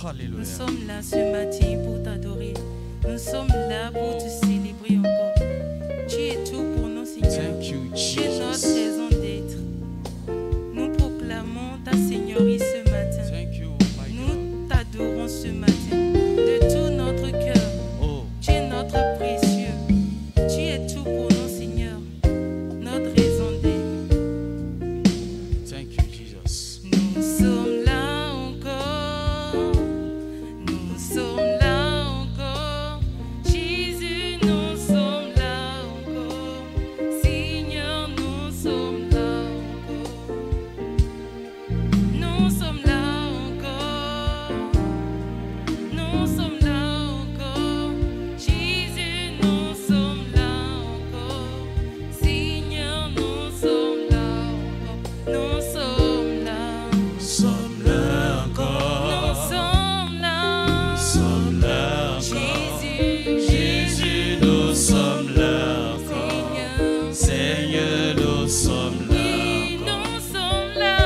Alléluia. Nous sommes là ce matin pour t'adorer. Nous sommes là pour te célébrer encore. Tu es tout pour nous, Seigneur. Thank you, Tu es notre Jesus. raison d'être. Nous proclamons ta Seigneurie ce matin. Thank you, my God. Nous t'adorons ce matin de tout notre cœur. Oh, Tu es notre précieux. Tu es tout pour nous, Seigneur. Notre raison d'être. thank you, Jesus. Nous sommes là encore. Nous sommes là encore. Jésus, nous sommes là encore. Seigneur, nous sommes là encore. Nous sommes là encore. Nous sommes là encore. Jésus, nous sommes là encore. Seigneur, nous sommes là encore. Nous sommes là. Sommes là Nous encore. sommes là. Sommes là encore. Jésus, Jésus, nous sommes là encore. Seigneur. Seigneur, nous sommes là Oui, encore. nous sommes là.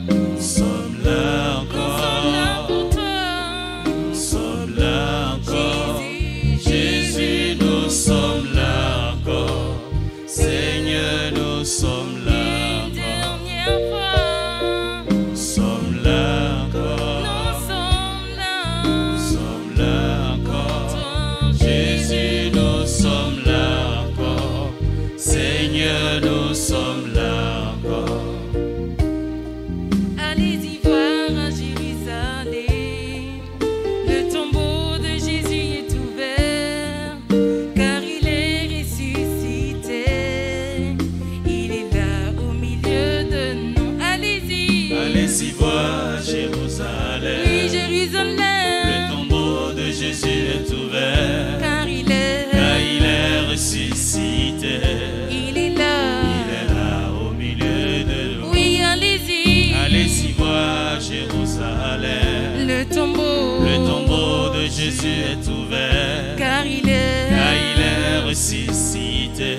Nous sommes là Nous sommes là encore. pour toi. Nous sommes là encore. Jésus, Jésus, nous sommes là encore. Seigneur, nous sommes là une encore. dernière fois. Nous sommes là encore. Nous sommes là. Nous sommes là encore. Toi, Jésus, nous sommes là encore. Seigneur, nous sommes là encore. Allez-y voir à Jérusalem, le tombeau de Jésus est ouvert, car il est ressuscité. Il est là au milieu de nous. Allez-y. Allez-y voir Jérusalem. Oui, Jérusalem, Le tombeau de Jésus est ouvert. car il Car est, il est ressuscité. il est là. Il est là au milieu de nous. Oui, allez-y. Allez-y voir Jérusalem. Le tombeau de Jésus est ouvert. car il Car il est est, ressuscité.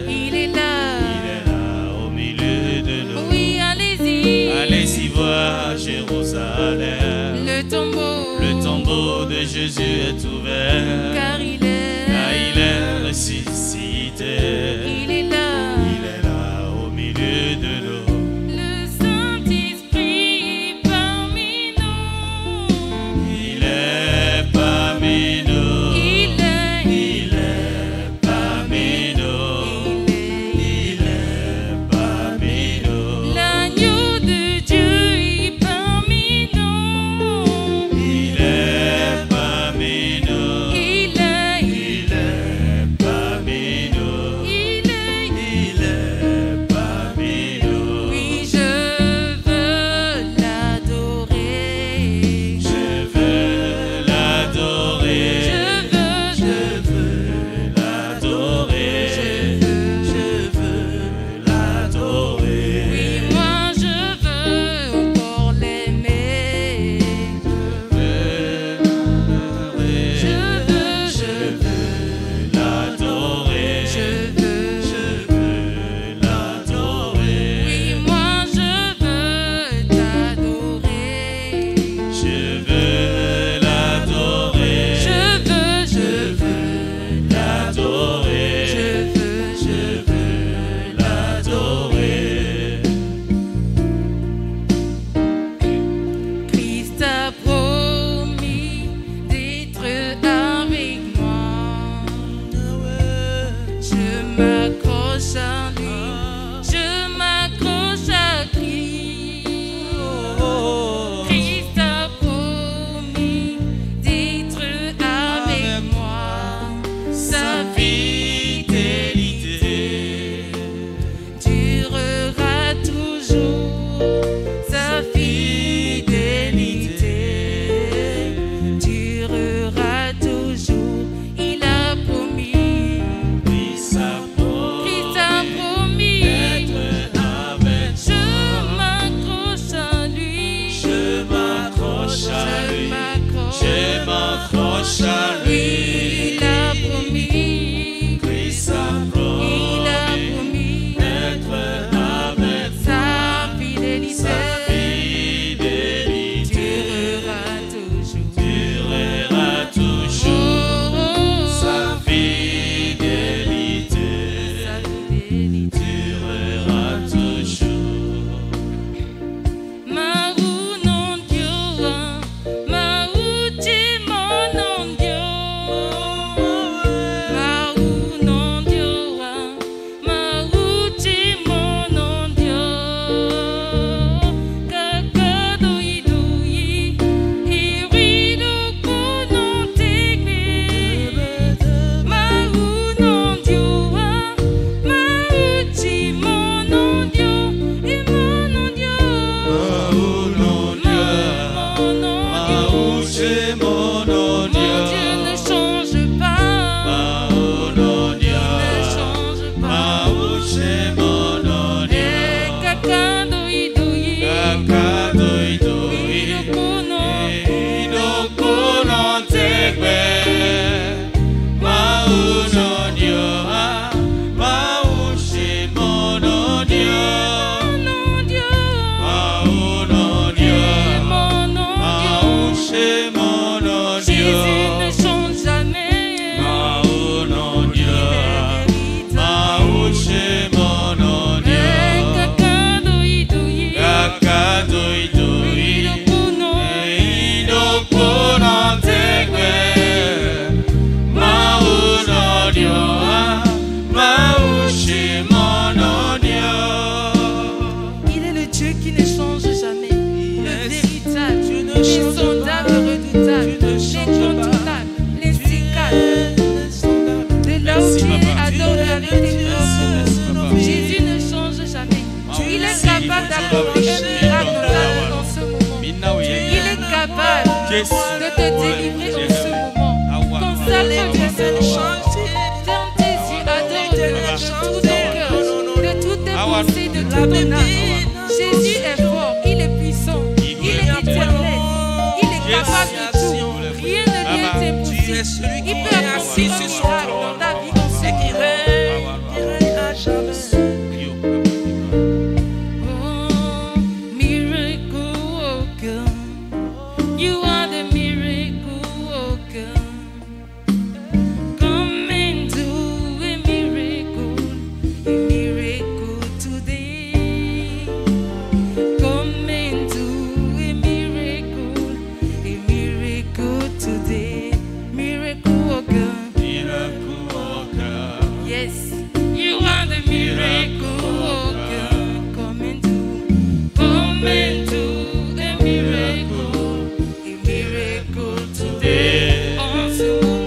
il est là. Il est là au milieu de nous. Oui, allez-y. Allez-y voir Jérusalem. Le tombeau de Jésus est ouvert. car il Car il est, est ressuscité. il est là. Il est là au milieu de nous. Le Saint-Esprit est parmi nous. Il est parmi nous. Il est parmi nous. Il est parmi nous. L'agneau de Dieu est parmi nous. Il est parmi nous. Il est d'accomplir un miracle dans ta vie en ce moment. Il est capable de te délivrer en ce moment. Consacre-lui ce moment. Ferme tes yeux, adore-le de tout ton cœur, de toutes tes pensées, de tout ton âme. Jésus est fort, il est puissant, il est éternel, il est capable de tout. Rien ne lui est impossible. Il peut accomplir un miracle dans ta vie en ce moment.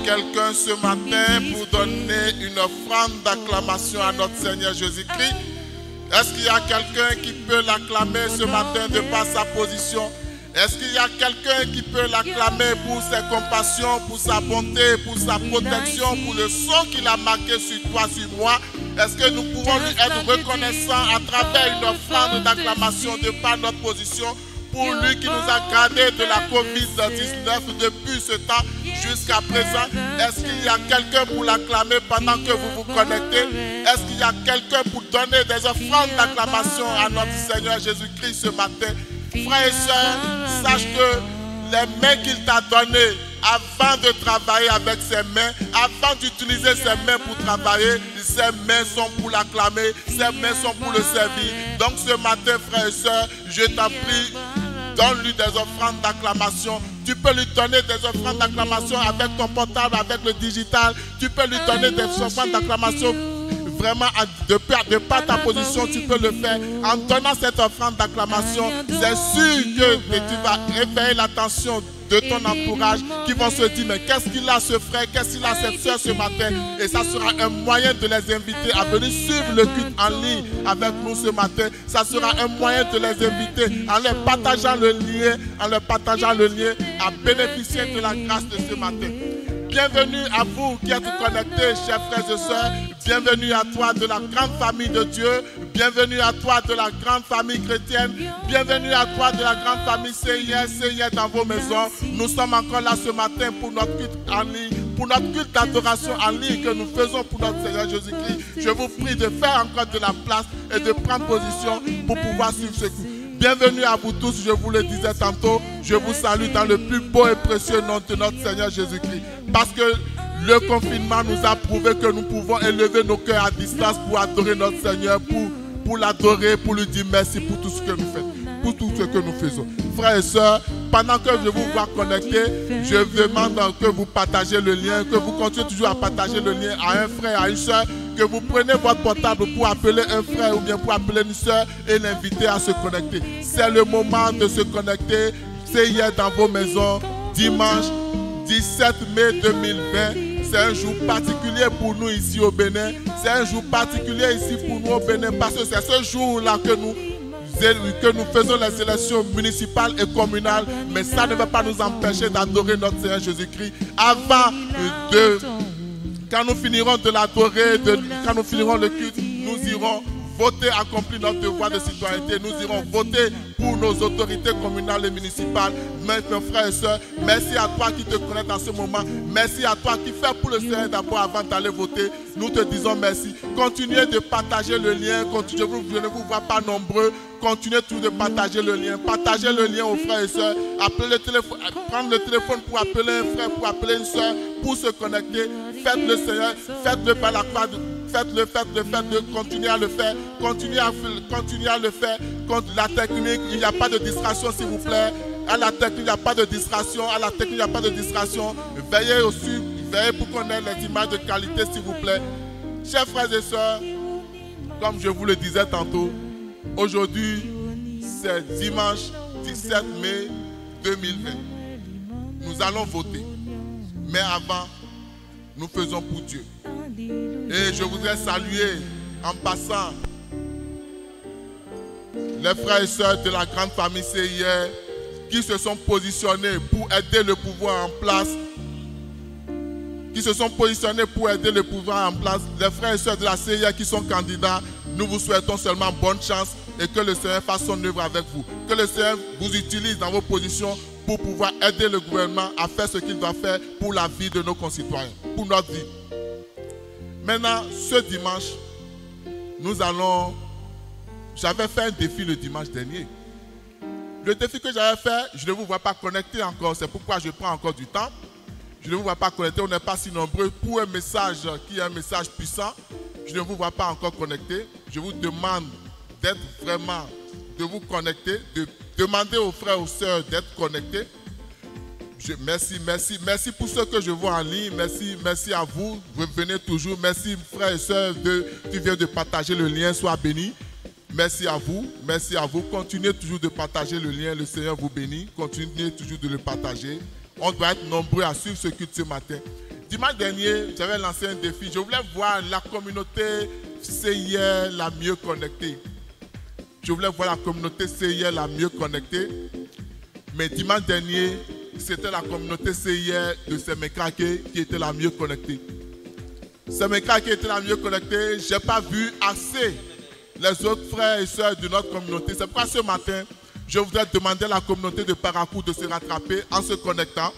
Quelqu'un ce matin pour donner une offrande d'acclamation à notre Seigneur Jésus-Christ? Est-ce qu'il y a quelqu'un qui peut l'acclamer ce matin de par sa position? Est-ce qu'il y a quelqu'un qui peut l'acclamer pour ses compassions, pour sa bonté, pour sa protection, pour le sang qu'il a marqué sur toi, sur moi? Est-ce que nous pouvons lui être reconnaissants à travers une offrande d'acclamation de par notre position pour lui qui nous a gardés de la COVID-19 depuis ce temps jusqu'à présent. Est-ce qu'il y a quelqu'un pour l'acclamer pendant que vous vous connectez? Est-ce qu'il y a quelqu'un pour donner des offrandes d'acclamation à notre Seigneur Jésus-Christ ce matin? Frères et sœurs, sache que les mains qu'il t'a données avant de travailler avec ses mains, avant d'utiliser ses mains pour travailler, ses mains sont pour l'acclamer, ses mains sont pour le servir. Donc ce matin, frères et sœurs, je t'en prie, donne-lui des offrandes d'acclamation. Tu peux lui donner des offrandes d'acclamation avec ton portable, avec le digital. Tu peux lui donner des offrandes d'acclamation vraiment de par ta position. Tu peux le faire en donnant cette offrande d'acclamation. C'est sûr que tu vas réveiller l'attention de ton entourage qui vont se dire mais qu'est-ce qu'il a ce frère, qu'est-ce qu'il a cette soeur ce matin, et ça sera un moyen de les inviter à venir suivre le culte en ligne avec nous ce matin. Ça sera un moyen de les inviter en leur partageant le lien, à bénéficier de la grâce de ce matin. Bienvenue à vous qui êtes connectés, chers frères et sœurs. Bienvenue à toi de la grande famille de Dieu. Bienvenue à toi de la grande famille chrétienne. Bienvenue à toi de la grande famille CIR dans vos maisons. Nous sommes encore là ce matin pour notre culte en ligne, pour notre culte d'adoration en ligne que nous faisons pour notre Seigneur Jésus-Christ. Je vous prie de faire encore de la place et de prendre position pour pouvoir suivre ce culte. Bienvenue à vous tous, je vous le disais tantôt, je vous salue dans le plus beau et précieux nom de notre Seigneur Jésus-Christ. Parce que le confinement nous a prouvé que nous pouvons élever nos cœurs à distance pour adorer notre Seigneur, pour l'adorer, pour lui dire merci pour tout ce que nous faisons, pour tout ce que nous faisons. Frères et sœurs, pendant que je vous vois connectés, je demande que vous partagez le lien, que vous continuez toujours à partager le lien à un frère, à une sœur, que vous prenez votre portable pour appeler un frère ou bien pour appeler une sœur et l'inviter à se connecter. C'est le moment de se connecter. C'est hier dans vos maisons, dimanche 17 mai 2020. C'est un jour particulier pour nous ici au Bénin. C'est un jour particulier ici pour nous au Bénin parce que c'est ce jour-là que nous faisons les élections municipales et communales. Mais ça ne va pas nous empêcher d'adorer notre Seigneur Jésus-Christ quand nous finirons de l'adorer, quand nous finirons le culte, nous irons voter, accomplir notre devoir de citoyenneté. Nous irons voter pour nos autorités communales et municipales. Mes frères et sœurs, merci à toi qui te connais dans ce moment. Merci à toi qui fais pour le Seigneur d'abord avant d'aller voter. Nous te disons merci. Continuez de partager le lien. Je ne vous vois pas nombreux. Continuez tout de partager le lien. Partagez le lien aux frères et sœurs. Prendre le téléphone pour appeler un frère, pour appeler une sœur, pour se connecter. Faites le Seigneur, faites-le par la croix. Faites-le, continuez à le faire. Continuez à le faire. Contre la technique, il n'y a pas de distraction, s'il vous plaît. À la technique, il n'y a pas de distraction. Veillez pour qu'on ait les images de qualité, s'il vous plaît. Chers frères et sœurs, comme je vous le disais tantôt, aujourd'hui, c'est dimanche 17 mai 2020. Nous allons voter. Mais avant, nous faisons pour Dieu. Et je voudrais saluer en passant les frères et sœurs de la grande famille CIR qui se sont positionnés pour aider le pouvoir en place. Les frères et sœurs de la CIR qui sont candidats, nous vous souhaitons seulement bonne chance et que le Seigneur fasse son œuvre avec vous. Que le Seigneur vous utilise dans vos positions pour pouvoir aider le gouvernement à faire ce qu'il doit faire pour la vie de nos concitoyens, pour notre vie. Maintenant, ce dimanche, j'avais fait un défi le dimanche dernier. Le défi que j'avais fait, je ne vous vois pas connecté encore, c'est pourquoi je prends encore du temps. Je ne vous vois pas connecté, on n'est pas si nombreux. Pour un message qui est un message puissant, je ne vous vois pas encore connecté. Je vous demande de vous connecter, de demander aux frères et aux sœurs d'être connectés. Merci pour ceux que je vois en ligne. Merci à vous. Revenez toujours. Merci frères et sœurs qui viennent de partager le lien. Sois bénis. Merci à vous. Continuez toujours de partager le lien. Le Seigneur vous bénit. Continuez toujours de le partager. On doit être nombreux à suivre ce culte ce matin. Dimanche dernier, j'avais lancé un défi. Je voulais voir la communauté CIR la mieux connectée. Mais dimanche dernier, c'était la communauté CIR de Semekrake qui était la mieux connectée. Je n'ai pas vu assez les autres frères et sœurs de notre communauté. C'est pourquoi ce matin, Je voudrais demander à la communauté de Parakou de se rattraper en se connectant.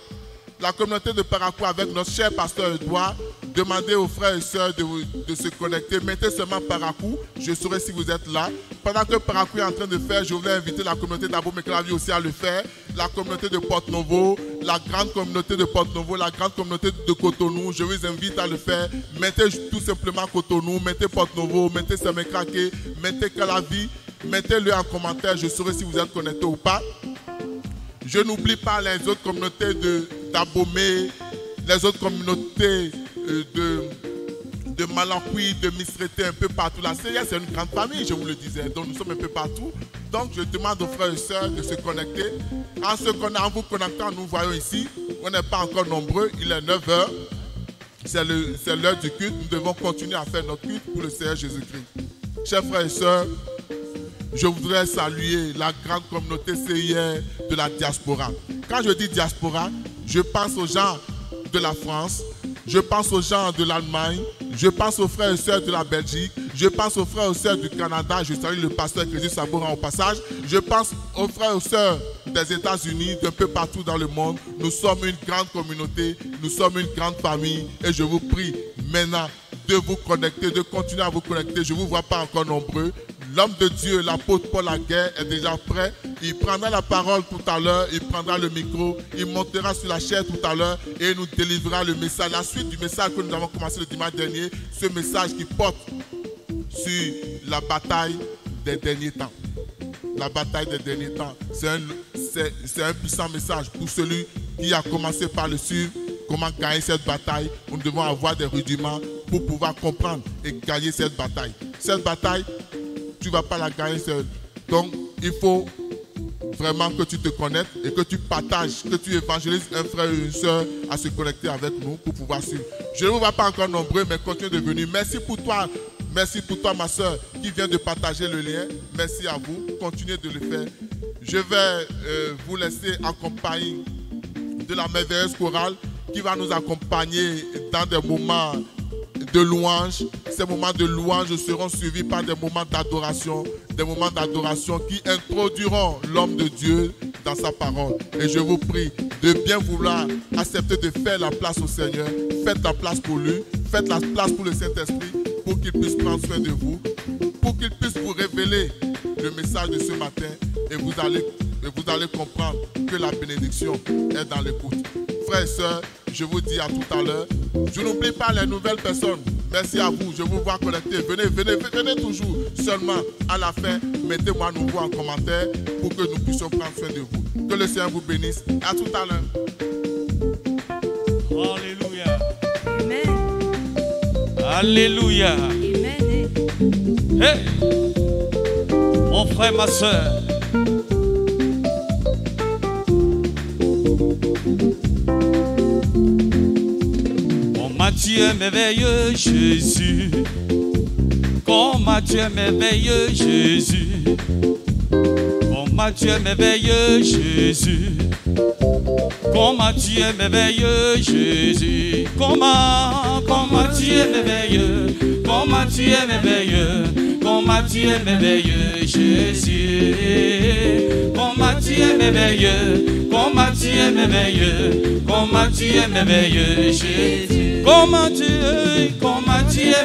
La communauté de Parakou avec notre cher pasteur Edouard, demandez aux frères et sœurs de se connecter. Mettez seulement Parakou, je saurai si vous êtes là. Pendant que Parakou est en train de faire, je voulais inviter la communauté d'Abomey-Clavier aussi à le faire. La communauté de Porte-Novo, la grande communauté de Porte-Novo, la grande communauté de Cotonou, je vous invite à le faire. Mettez tout simplement Cotonou, mettez Porte-Novo, mettez Semé-Craqué, mettez Calavi, mettez-le en commentaire, je saurai si vous êtes connecté ou pas. Je n'oublie pas les autres communautés d'Abomey, les autres communautés de Malakoui, de Misreté, un peu partout. La CIS, c'est une grande famille, je vous le disais, donc nous sommes un peu partout. Donc je demande aux frères et sœurs de se connecter. En vous connectant, nous voyons ici, on n'est pas encore nombreux, il est 9 h. C'est l'heure du culte, nous devons continuer à faire notre culte pour le Seigneur Jésus-Christ. Chers frères et sœurs, je voudrais saluer la grande communauté CIR de la diaspora. Quand je dis diaspora, je pense aux gens de la France, je pense aux gens de l'Allemagne, je pense aux frères et sœurs de la Belgique, je pense aux frères et sœurs du Canada, je salue le pasteur Crédit Sabouran au passage, je pense aux frères et sœurs des États-Unis, d'un peu partout dans le monde. Nous sommes une grande communauté, nous sommes une grande famille et je vous prie maintenant de vous connecter, de continuer à vous connecter. Je ne vous vois pas encore nombreux. L'homme de Dieu, l'apôtre Paul Laguerre, est déjà prêt. Il prendra la parole tout à l'heure, il prendra le micro, il montera sur la chaire tout à l'heure et nous délivrera le message. La suite du message que nous avons commencé le dimanche dernier, ce message qui porte sur la bataille des derniers temps. La bataille des derniers temps, c'est un puissant message pour celui qui a commencé par le suivre. Comment gagner cette bataille? Nous devons avoir des rudiments pour pouvoir comprendre et gagner cette bataille. Cette bataille, tu ne vas pas la gagner seul. Donc, il faut vraiment que tu te connectes et que tu partages, que tu évangélises un frère et une soeur à se connecter avec nous pour pouvoir suivre. Je ne vous vois pas encore nombreux, mais continuez de venir. Merci pour toi, ma soeur, qui vient de partager le lien. Merci à vous. Continuez de le faire. Je vais vous laisser en compagnie de la merveilleuse chorale qui va nous accompagner dans des moments de louange. Ces moments de louange seront suivis par des moments d'adoration qui introduiront l'homme de Dieu dans sa parole. Et je vous prie de bien vouloir accepter de faire la place au Seigneur. Faites la place pour lui, faites la place pour le Saint-Esprit, pour qu'il puisse prendre soin de vous, pour qu'il puisse vous révéler le message de ce matin et vous allez comprendre que la bénédiction est dans l'écoute. Frères et sœurs, je vous dis à tout à l'heure. Je n'oublie pas les nouvelles personnes. Merci à vous. Je vous vois connecter. Venez toujours. Seulement, à la fin, mettez-moi nouveau en commentaire pour que nous puissions prendre soin de vous. Que le Seigneur vous bénisse. À tout à l'heure. Alléluia. Amen. Alléluia. Amen. Hey, mon frère, ma soeur. Dieu merveilleux Jésus, comme Dieu merveilleux Jésus, comme Dieu merveilleux Jésus, comme Dieu merveilleux Jésus, comme Dieu merveilleux, comme Dieu merveilleux, comme Dieu merveilleux Jésus, comme Dieu merveilleux, comme Dieu merveilleux, comme Dieu merveilleux Jésus. Comment Dieu est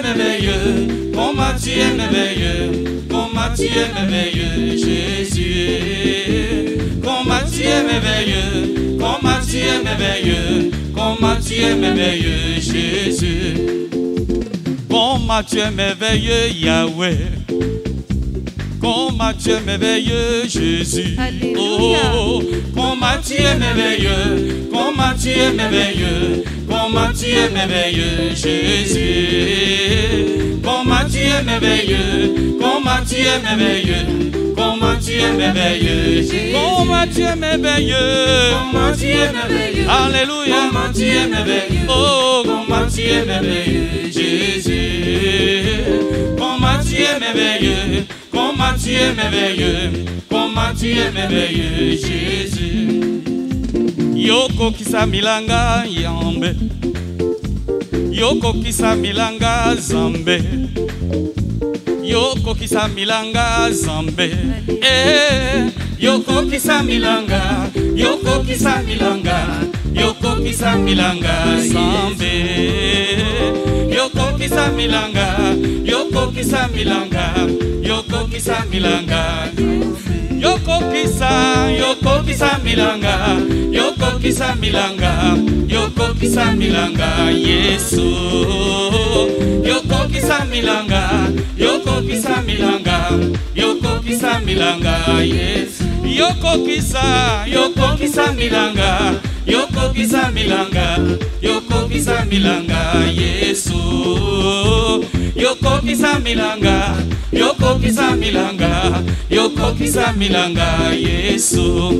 merveilleux, comment Dieu est merveilleux, comment Dieu est merveilleux, Jésus. Comment Dieu est merveilleux, comment Dieu est merveilleux, comment Dieu est merveilleux, Jésus. Comment Dieu est merveilleux, Yahweh. Comment Dieu est merveilleux, Jésus. Oh, comment Dieu est merveilleux, comment Dieu est merveilleux, comment Dieu est merveilleux, Jésus. Comment Dieu est merveilleux, comment Dieu est merveilleux, comment Dieu est merveilleux, Jésus. Comment Dieu est merveilleux, comment Dieu est merveilleux. Alléluia. Comment Dieu est merveilleux, oh, comment Dieu est merveilleux, Jésus. Comment Dieu est merveilleux. Comment Dieu est merveilleux, comment Dieu est merveilleux, Jésus. Yoko kisa milanga yambe, Yoko kisa milanga zambe, Yoko kisa milanga zambe. Yoko kisa milanga, yoko kisa milanga, yoko kisa milanga, sambe. Yoko kisa milanga, yoko kisa milanga, yoko kisa milanga. Yoko kisa milanga, yoko kisa milanga, yoko kisa milanga, Yesu. Yoko kisa milanga, yoko kisa milanga, yoko kisa milanga, Yesu. Yoko kisa milanga, yoko kisa milanga, yoko kisa milanga, Yesu. Yoko kisa milanga, yoko kisa milanga, yoko kisa milanga, Yesu.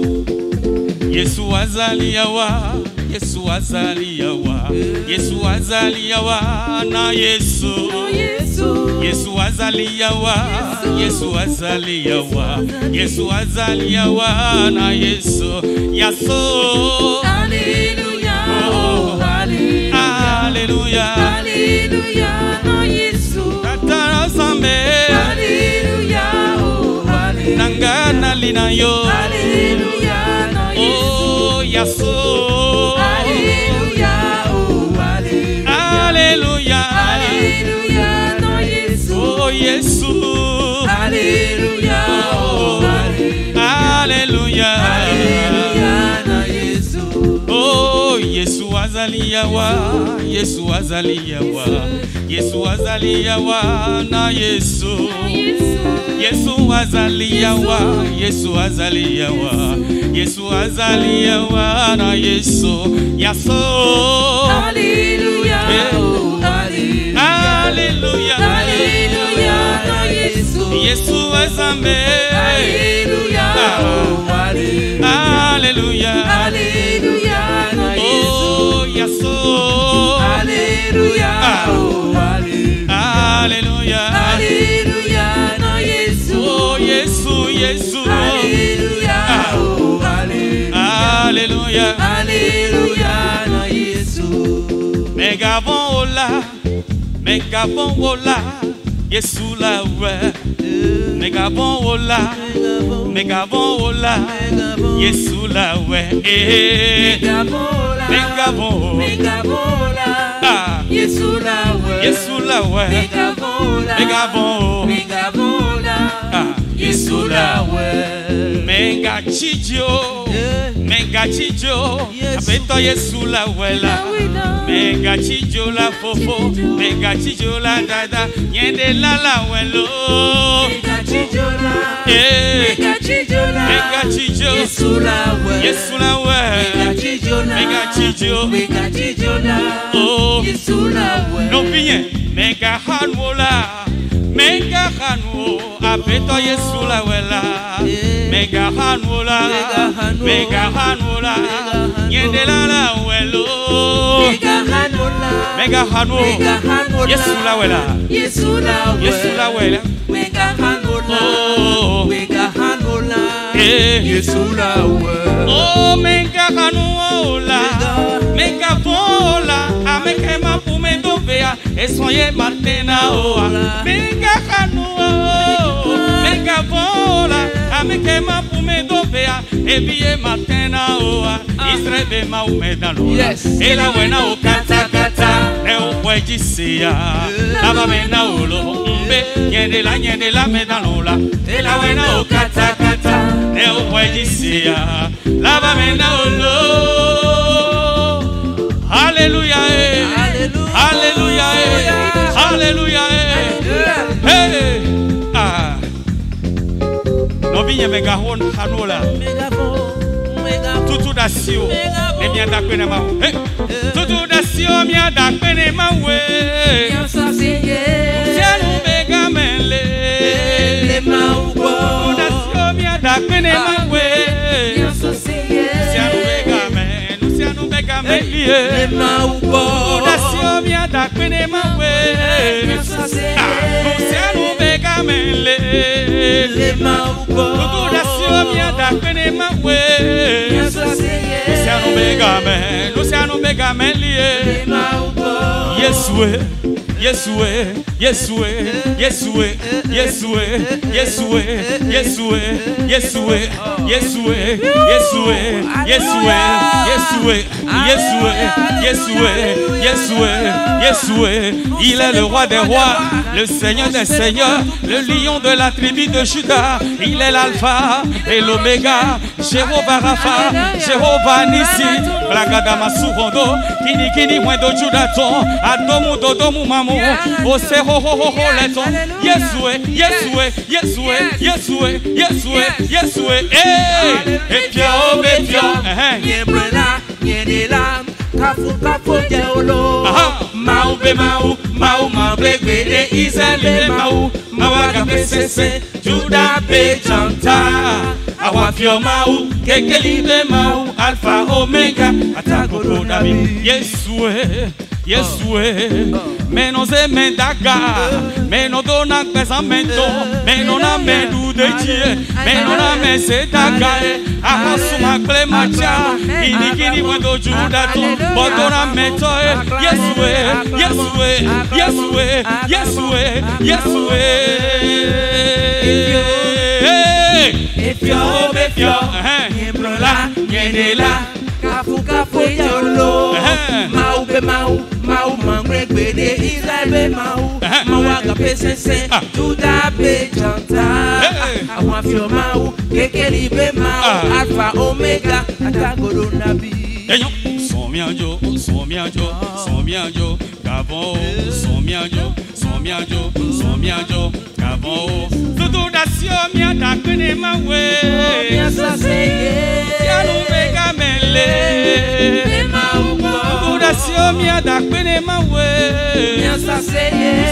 Yesu azaliyawa, Yesu azaliyawa, Yesu azaliyawa na Yesu. Yesu azaliyawa, Yesu azaliyawa, Yesu azaliyawa na Yesu. Yaso. Hallelujah, oh, hallelujah, hallelujah, hallelujah na Yesu. Tatara sambe. Hallelujah, oh, hallelujah. Nangana lina yo. Hallelujah na Yesu. Oh, Yaso. Hallelujah, oh, hallelujah. Hallelujah, Hallelujah na Yesu. oh, Yesu. Hallelujah, oh, hallelujah, hallelujah na Yesu. oh, Yesu azaliyawa, Yesu azaliyawa, Yesu azaliyawa na Yesu. Yesu azaliyawa, Yesu azaliyawa, Yesu azaliyawa na Yesu. Yaso. Hallelujah, oh, hallelujah. Hallelujah, Hallelujah na Yesu. Yesu azambe. Hallelujah, oh, hallelujah. Hallelujah, Hallelujah na Yesu. oh, Yaso. Hallelujah, oh, hallelujah. Hallelujah, Hallelujah na Yesu. oh, Yesu, Yesu. Hallelujah, oh, hallelujah. Hallelujah, Hallelujah na Yesu. megavon ola, Yesu la we. Megavon ola, Yesu la we. Megavon, ah, Yesu la we. Yesu la we. Megavon, ah, Yesu la we. Menga chijo, apeto Yesu la we la. Menga chijo la fofo, menga chijo la dada, nyende la welo. Menga chijo, Yesu la we. Yesu la we. Menga chijo, oh, Yesu la we. no bien, menga hanwola. Menga hanu, apeto Yesu la wela. Menga hanula, nyende la welo. Menga hanu, Yesu la wela. Yesu la we. Yesu la wela. Menga hanula, Oh, Yesu la we. oh, menga hanu la, menga vola, ameke ma pumendo vea, esoye martena oa. Menga hanu, menga vola, ameke ma pumendo vea, ebie martena oa. Israbe ma umeda lola, ela wena o kata kata, ne o wejisia, lava mena olo, nyende la meda lola, ela wena o kata kata, ne o wejisia, lava mena olo. Hallelujah, hallelujah, hallelujah, hey, ah, no vinye mega hon hanola. Tutu da sio, e mi anda kwene ma. Hey, tutu da sio mi anda kwene ma we. Sianu mega mele, Le maubo. tutu da sio mi anda kwene ma we. Sianu mega mele, Le maubo. tutu da sio mi anda kwene ma we. Sianu mega mele, Le maubo. tutu da sio mi anda kwene ma we. Luciano Begame, Luciano Begame, Le maubo. Yesue, Yesue, Yesue, Yesue, Yesue, Yesue, Yesue, Yesue, Yesue, Yesue, Yesue, Yesue, Yesue, Yesue, Yesue, Yesue. Il est le roi des rois, le Seigneur des seigneurs, le lion de la tribu de Juda. Il est l'alpha et l'oméga, Jéhovah Rapha, Jéhovah Nissi, Blagadama Surondo, Kini Kini Wendo Judaton, Adomu Dodomu Mamu, Ose Ho Ho Ho Ho Leton, Yesue, Yesue, Yesue, Yesue, Yesue, Yesue, et Pio, Pio, Niebrela, Nienela, Kafu Kafu Deolo, Mau Be Mau, Mau Mau Be Bede Isale Mau, Mawaga Pesese, Juda Be Chanta, Awafio Mau, Kekeli Be Mau, Alpha Omega, Atago Dabi, Yesue, Yesue, menos emendaga, menos dona pesamento, menos na medu de tie, menos na mesetaga, ahasuma clemacha, inikini wendo judato, botona metoe, Yesue, Yesue, Yesue, Yesue, Yesue. Efio, Efio, Niembrola, Nienela, Kafu Kafu Yolo, Mau Be Mau, Mau Mangre Bede Israel Be Mau, Mawaga Pesese, Juda Be Chanta, Awafio Mau, Kekeli Be Mau, Alpha Omega, Atago Nabi. Somianjo, Somianjo, Somianjo, Gabon, Somianjo, Somianjo, Somianjo, Gabon. Tudo da Siomia da Kunema we. Sianu Mega Mele. Tudo da Siomia da Kunema we.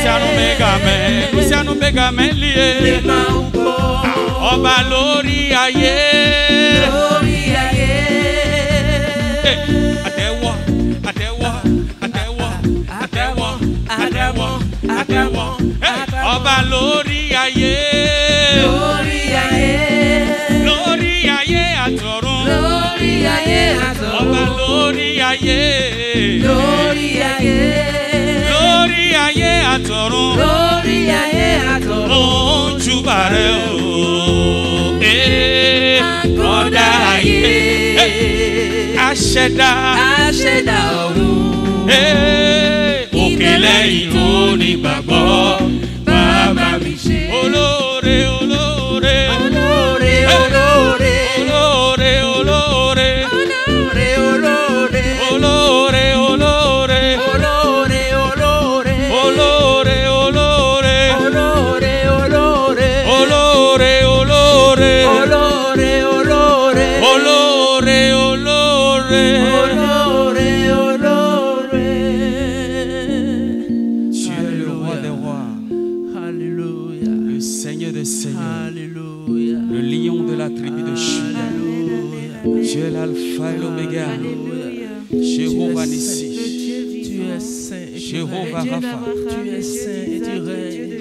Sianu Mega Mele. Sianu Mega Mele. Oba Lori aye. Lori aye. Atewa, Atewa, Atewa, Atewa, Atewa, Atewa. Oba Lori aye. Lori aye. Lori aye atorun. Lori aye atorun. Oba Lori aye. Lori aye. Lori aye atorun. Lori aye atorun. Oh, jubare o. Oda aye. Asheda. Asheda oru. Òkèlè ìlú ní gbàgbọ́. Bàbá mi ṣe. Olóore, olóore. Olóore, olóore. Olóore, olóore. Olóore, olóore. Olóore, olóore. Olóore, olóore. Olóore, olóore. Olóore, olóore. Olóore, olóore. Olóore, olóore. Olóore, olóore. Olóore, olóore. Tu es le roi des rois. Alléluia. Le Seigneur des seigneurs, Alléluia. le lion de la tribu de Juda. Tu es l'alpha et l'oméga, Jéhovah Nissi, Tu es saint et tu Jéhovah règnes. Rapha. Tu es saint et tu règnes.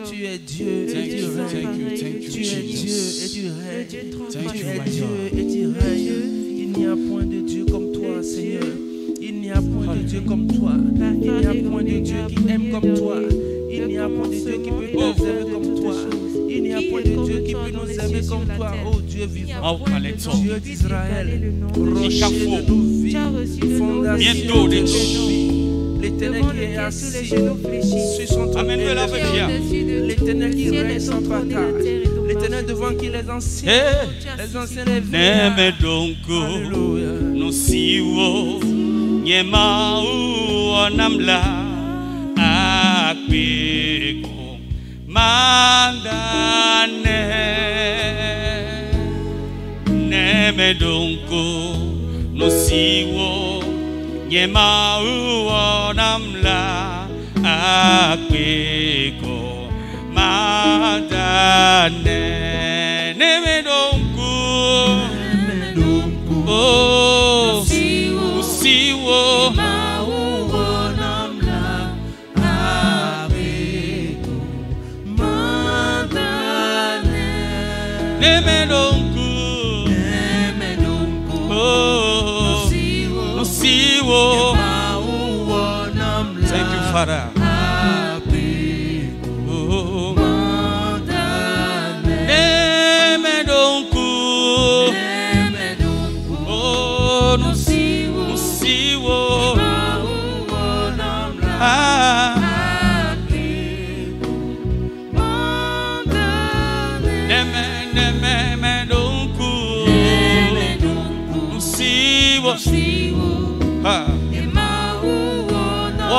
Tu es Dieu et Thank tu you, thank règnes. you, thank you, Tu es Dieu et Jesus. tu règnes. Thank Tu you, es my Dieu God. et tu règnes. Il n'y a point de Dieu comme toi, Seigneur. Il n'y a point de Dieu comme toi. Il n'y a point de Dieu qui aime comme toi. Il n'y a point de Dieu qui peut nous aimer comme toi. Il n'y a point de Dieu qui peut nous aimer comme toi, oh Dieu vivant. Dieu d'Israël, rocher de nos vies, fondation Bientôt, de des nos choses. vies. L'Éternel qui est assis sur son trône. Amène-le là, Bébia. L'Éternel qui règne sans partage. L'Éternel devant qui les anciens. Les anciens les Neme veillent. donko, Alléluia. no siwo, nyema uonamla, akpeko, mandane. Neme donko, no siwo, nyema uonamla, akpeko, mandane. Neme donko. Oh, usiwo, nemedonku, oh, usiwo. Thank you, Father.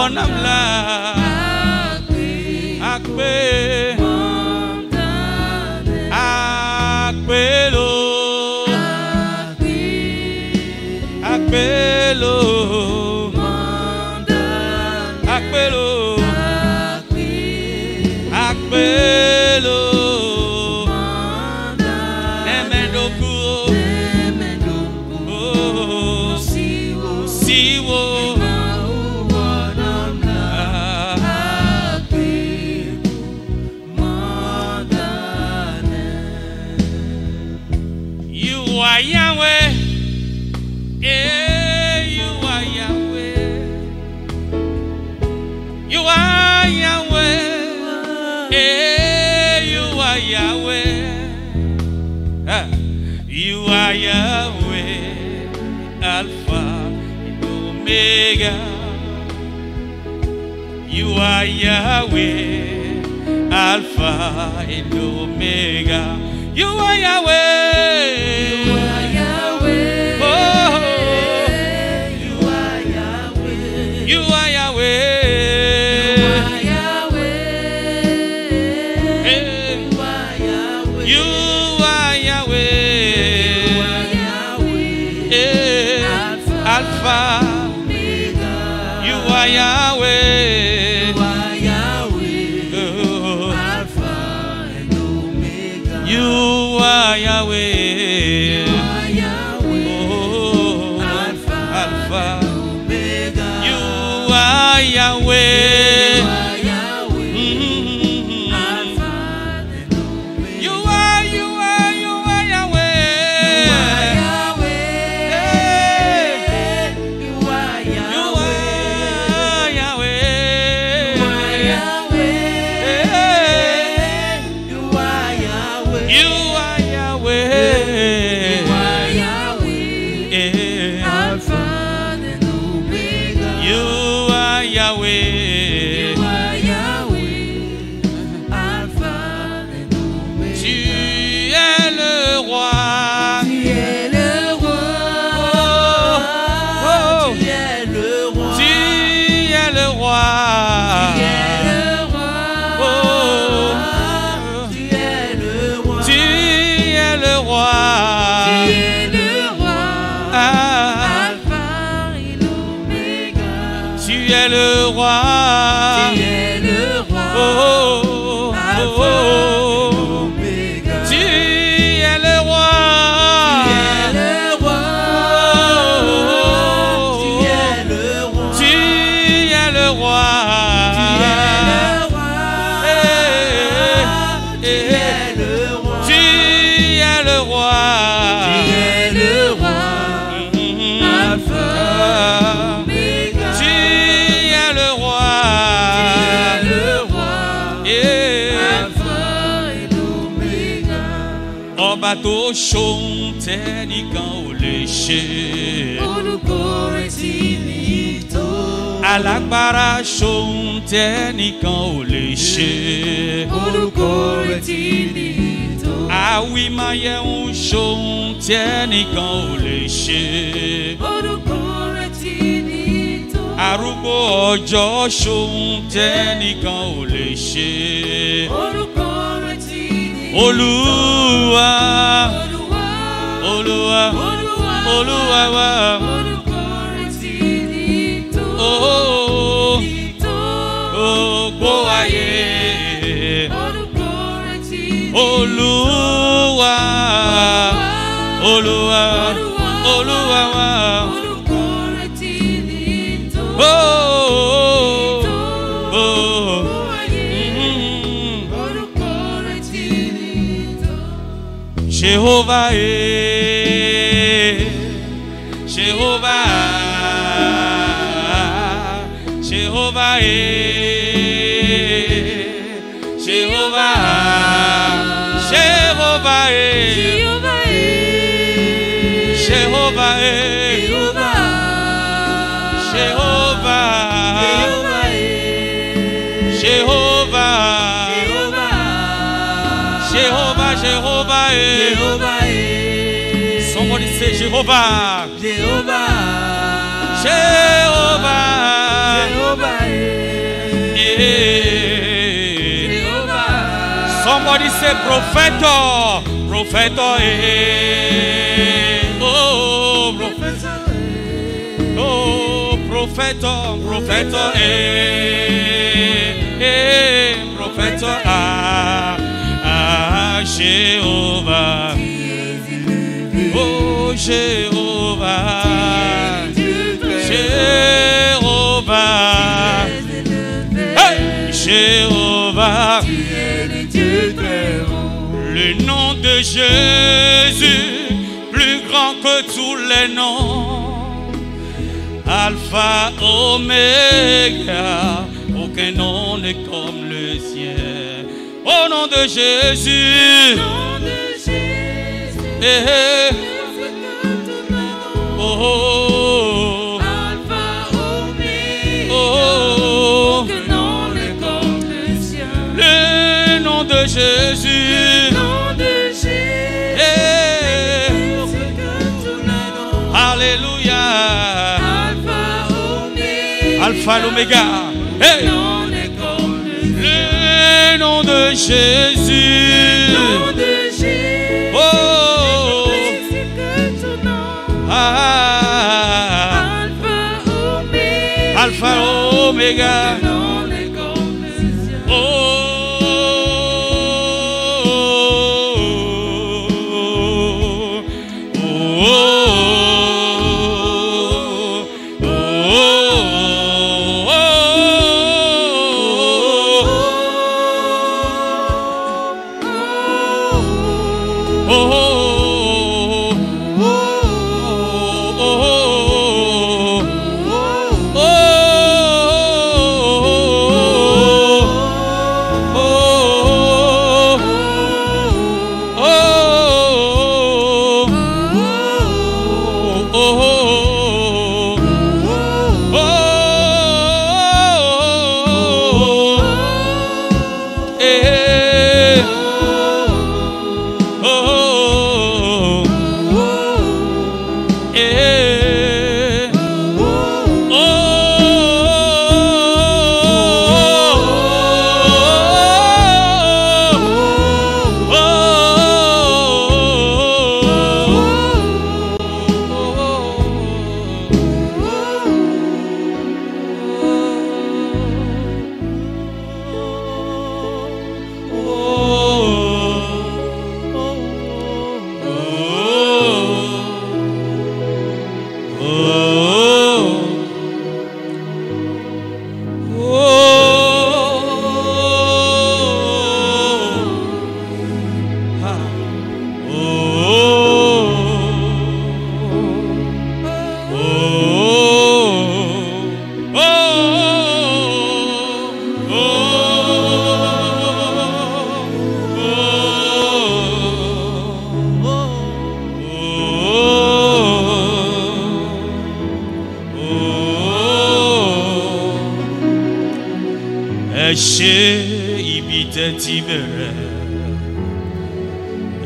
Onamla Akpe Akpelo Akpelo Akpelo Akpelo Nemendoku Siwo Yahweh, you are Yahweh, you are Yahweh, you are Yahweh, you are Yahweh, Alpha and Omega, you are Yahweh, Alpha and Omega, you are Yahweh. Bateau chonte ni kan o le ṣe. Orúkọ rẹ̀ ti ní tó. Alágbára chonte ni kan o le ṣe. Orúkọ rẹ̀ ti ní tó. Àwímáyẹ̀hún chonte ni kan o le ṣe. Orúkọ rẹ̀ ti ní tó. Arúgbó ọjọ́ chonte ni kan o le ṣe. Orúkọ rẹ̀ ti ní tó. Olúwa, Olúwa, Olúwa wa. Orúkọ rẹ̀ ti ní tó. Gbogbo ayé. Orúkọ rẹ̀ ti ní tó. Olúwa, Olúwa, Olúwa wa. Orúkọ rẹ̀ ti ní tó. Jehovah, Jehovah, Jehovah, Jehovah, Jehovah, Jehovah, Jehovah, Jehovah, Somebody say Jehovah. Jehovah. Jehovah. Jehovah. Yeah. Somebody say prophet. Prophet. Oh, prophet. Oh, prophet. Prophet. Prophet. Jehovah. Oh, Jehovah. Jehovah. Hey, Jehovah. Le nom de Jésus, plus grand que tous les noms. Alpha, Oméga, aucun nom n'est comme le sien. Au nom de Jésus. Hey, hey. Oh, Alpha, Oméga, oh, aucun nom n'est comme le sien. le nom de Jésus. Le nom de Jésus, Hey, c'est que tous les noms. Alléluia. Alpha, Oméga, Alpha, l'Oméga. Hey, aucun nom n'est comme le sien. le nom de Jésus. Le nom de Jésus, Oh, c'est que ton nom. ah, Alpha, Oméga, Alpha, Oméga. aucun nom n'est comme le sien. Oh, oh, oh, oh,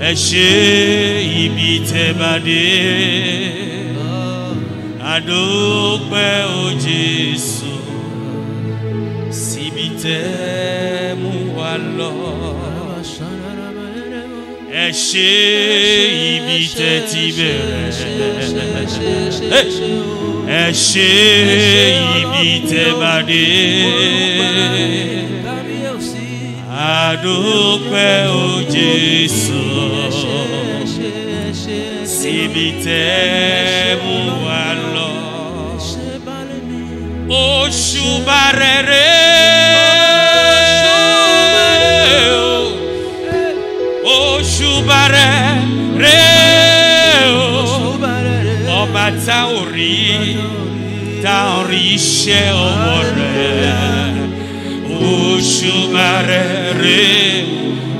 Eche imite bade adokpe o Jesu sibite mu walo Eche imite tibere Eche imite bade adokpe o Jesu sibite mu walo o shubarere o shubarere ọba ta ori ṣe ọwọ́ rẹ̀ o shubarere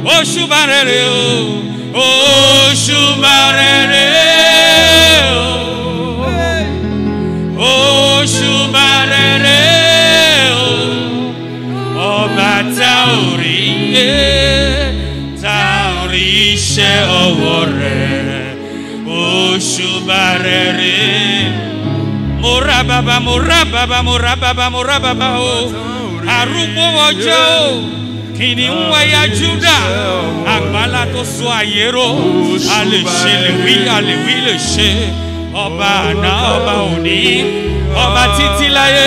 o shubarere o shubarere o shubarere ọba ta ori ṣe ọwọ́ rẹ̀ o Shubarere Morababa Morababa Morababa Morababa o Arúgbó ọjọ́ kìnìún ẹ̀yà Júdà àgbàlá tó sọ àyérò a lè ṣe lè wí lè ṣe ọba àná ọba òní ọba títí láyé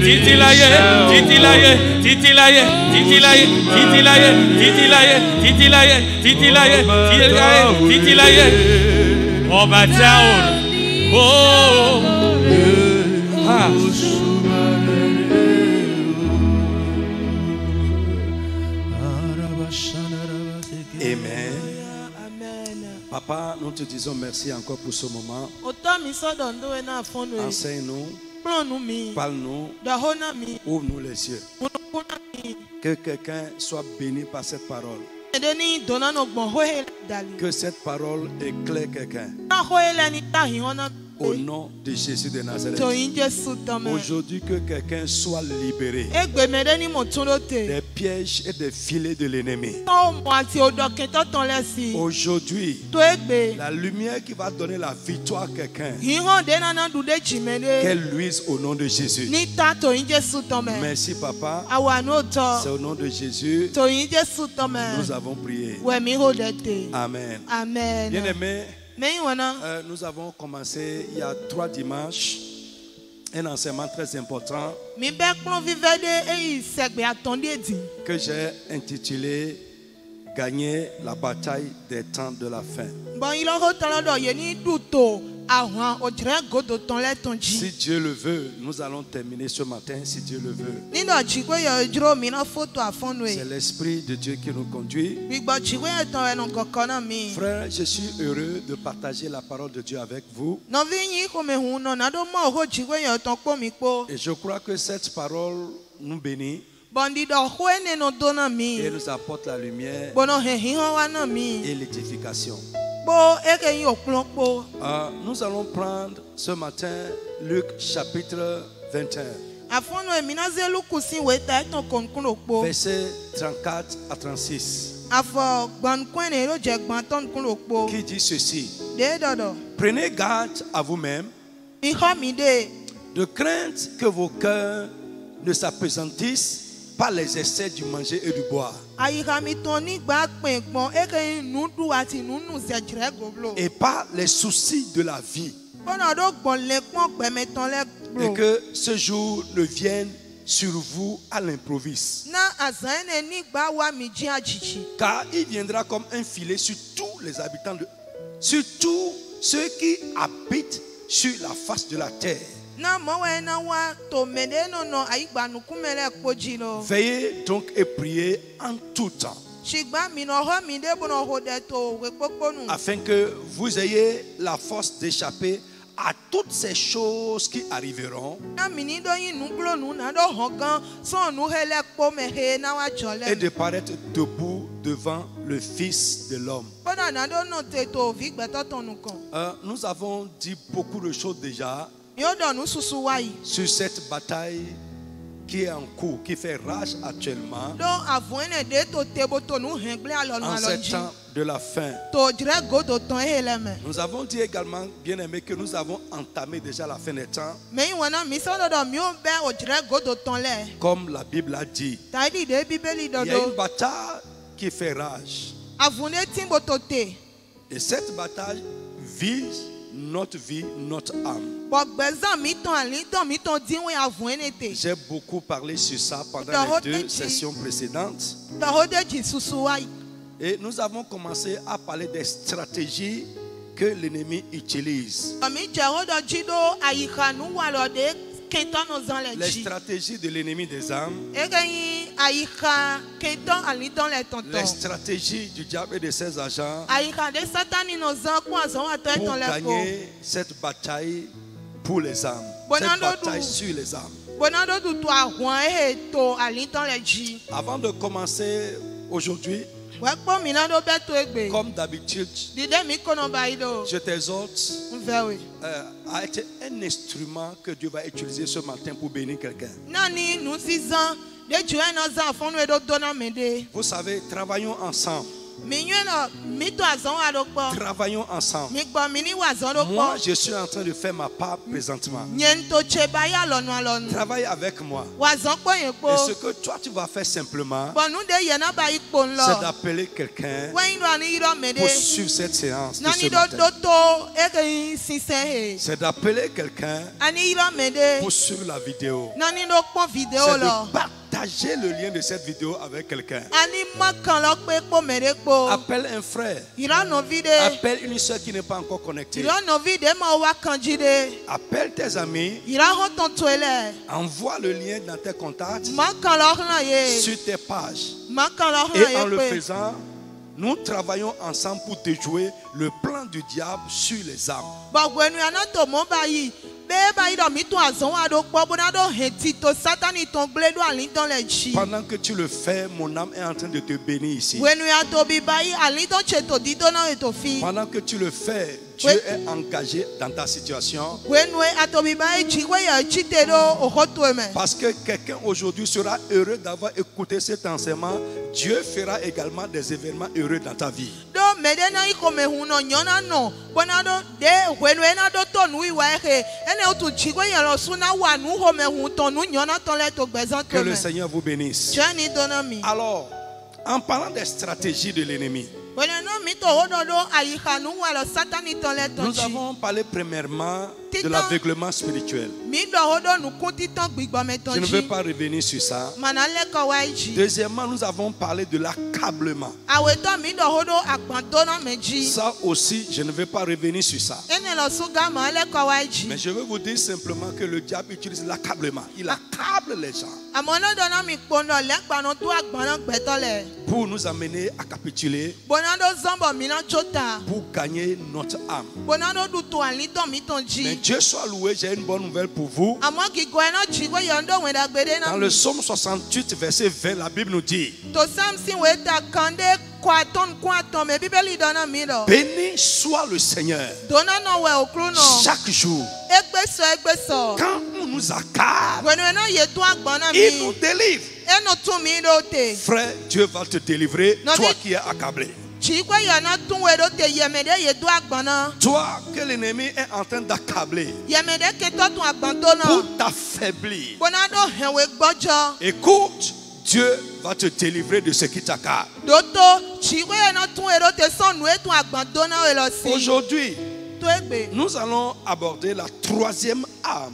títí láyé títí láyé títí láyé títí láyé títí láyé títí láyé títí láyé títí láyé títí láyé títí láyé ọba táwọn ó ha. Amen. Papa, nous te disons merci encore pour ce moment. Enseigne-nous, parle-nous, ouvre-nous les yeux. Que quelqu'un soit béni par cette parole. Que cette parole éclaire quelqu'un. Au nom de Jésus de Nazareth. Aujourd'hui, que quelqu'un soit libéré des pièges et des filets de l'ennemi. Aujourd'hui, la lumière qui va donner la victoire à quelqu'un, qu'elle luise au nom de Jésus. Merci Papa. C'est au nom de Jésus nous avons prié. Amen. Bien-aimés, nous avons commencé il y a 3 dimanches un enseignement très important que j'ai intitulé Gagner la bataille des temps de la fin. Si Dieu le veut, nous allons terminer ce matin si Dieu le veut. C'est l'Esprit de Dieu qui nous conduit. Frère, je suis heureux de partager la parole de Dieu avec vous. Et je crois que cette parole nous bénit et nous apporte la lumière et l'édification. Nous allons prendre ce matin Luc chapitre 21. Versets 34 à 36. Qui dit ceci: Prenez garde à vous-même, de crainte que vos cœurs ne s'appesantissent par les essais du manger et du boire, et par les soucis de la vie, et que ce jour ne vienne sur vous à l'improviste, car il viendra comme un filet sur tous les habitants sur tous ceux qui habitent sur la face de la terre. Veillez donc et priez en tout temps, afin que vous ayez la force d'échapper à toutes ces choses qui arriveront et de paraître debout devant le Fils de l'homme. Nous avons dit beaucoup de choses déjà sur cette bataille qui est en cours, qui fait rage actuellement en ce temps de la fin. Nous avons dit également, bien aimé, que nous avons entamé déjà la fin des temps, comme la Bible a dit. Il y a une bataille qui fait rage, et cette bataille vise notre vie, notre âme. J'ai beaucoup parlé sur ça pendant les 2 sessions précédentes. Et nous avons commencé à parler des stratégies que l'ennemi utilise. Les stratégies de l'ennemi des âmes, les stratégies du diable et de ses agents pour gagner cette bataille pour les âmes, cette bataille sur les âmes. Avant de commencer aujourd'hui, comme d'habitude, je t'exhorte à être un instrument que Dieu va utiliser ce matin pour bénir quelqu'un. Vous savez, travaillons ensemble. Travaillons ensemble. Moi, je suis en train de faire ma part présentement. Travaille avec moi. Et ce que toi, tu vas faire simplement, c'est d'appeler quelqu'un pour suivre cette séance de ce matin. C'est d'appeler quelqu'un pour suivre la vidéo. C'est de partager le lien de cette vidéo avec quelqu'un. Appelle un frère. Appelle une soeur qui n'est pas encore connectée. Appelle tes amis. Envoie le lien dans tes contacts, sur tes pages. Et en le faisant, nous travaillons ensemble pour déjouer le plan du diable sur les âmes. Pendant que tu le fais, mon âme est en train de te bénir ici. Pendant que tu le fais, Dieu est engagé dans ta situation. Parce que quelqu'un aujourd'hui sera heureux d'avoir écouté cet enseignement. Dieu fera également des événements heureux dans ta vie. Que le Seigneur vous bénisse. Alors, en parlant des stratégies de l'ennemi, nous avons parlé premièrement de l'aveuglement spirituel. Je ne vais pas revenir sur ça. Deuxièmement, nous avons parlé de l'accablement. Ça aussi, je ne vais pas revenir sur ça. Mais je veux vous dire simplement que le diable utilise l'accablement. Il accable les gens pour nous amener à capituler, pour gagner notre âme. Mais Dieu soit loué, j'ai une bonne nouvelle pour vous. Dans le psaume 68, verset 20, la Bible nous dit: béni soit le Seigneur chaque jour. Quand on nous accable, il nous délivre. Frère, Dieu va te délivrer, toi qui es accablé. Toi que l'ennemi est en train d'accabler pour t'affaiblir, écoute, Dieu va te délivrer de ce qui t'accable. Aujourd'hui, nous allons aborder la troisième arme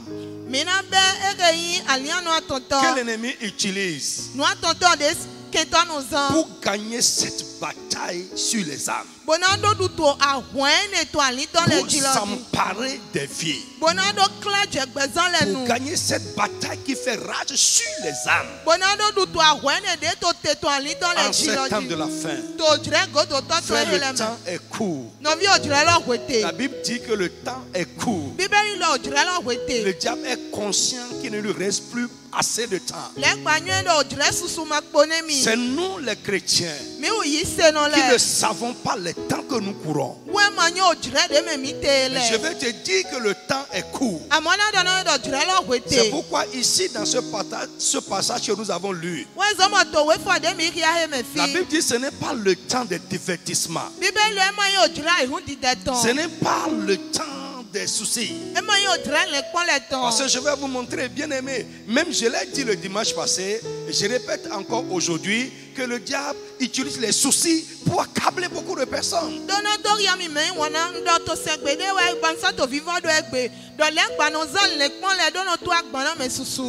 que l'ennemi utilise pour gagner cette bataille sur les âmes, pour s'emparer des vies, pour gagner cette bataille qui fait rage sur les âmes. En ces temps de la fin, frère, le temps est court. La Bible dit que le temps est court. Le diable est conscient qu'il ne lui reste plus assez de temps. C'est nous les chrétiens qui ne savons pas les temps que nous courons. Mais je vais te dire que le temps est court. C'est pourquoi ici dans ce passage que nous avons lu, la Bible dit que ce n'est pas le temps des divertissements. Ce n'est pas le temps des soucis. Parce que je vais vous montrer, bien aimé, même je l'ai dit le dimanche passé, et je répète encore aujourd'hui, que le diable utilise les soucis pour accabler beaucoup de personnes.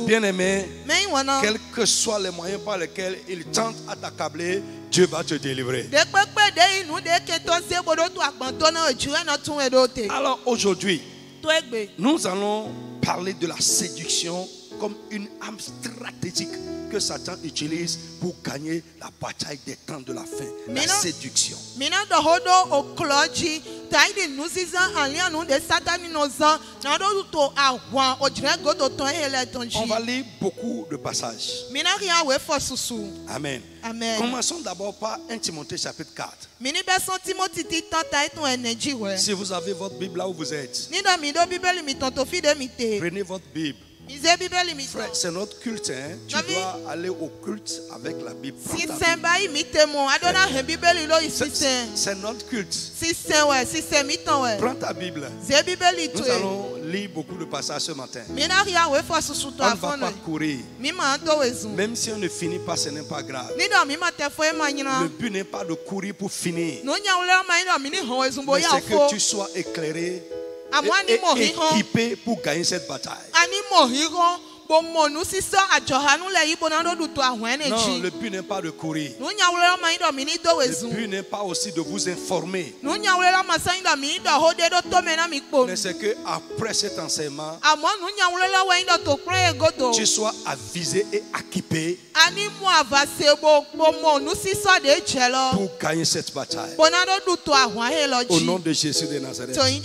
Bien aimé, quels que soient les moyens par lesquels il tente à t'accabler, Dieu va te délivrer. Alors aujourd'hui, nous allons parler de la séduction comme une arme stratégique que Satan utilise pour gagner la bataille des temps de la fin. La séduction. On va lire beaucoup de passages. Amen. Amen. Commençons d'abord par 1 Timothée chapitre 4. Si vous avez votre Bible là où vous êtes, prenez votre Bible. Frère, c'est notre culte. Hein? Tu dois aller au culte avec la Bible. C'est notre culte. Prends ta Bible. Nous allons lire beaucoup de passages ce matin. On ne va pas courir. Même si on ne finit pas, ce n'est pas grave. Le but n'est pas de courir pour finir. Mais c'est que tu sois éclairé et équipé pour gagner cette bataille. Non, le but n'est pas de courir. Le but n'est pas aussi de vous informer. Mais c'est que après cet enseignement, tu sois avisé et équipé pour gagner cette bataille. Au nom de Jésus de Nazareth. 1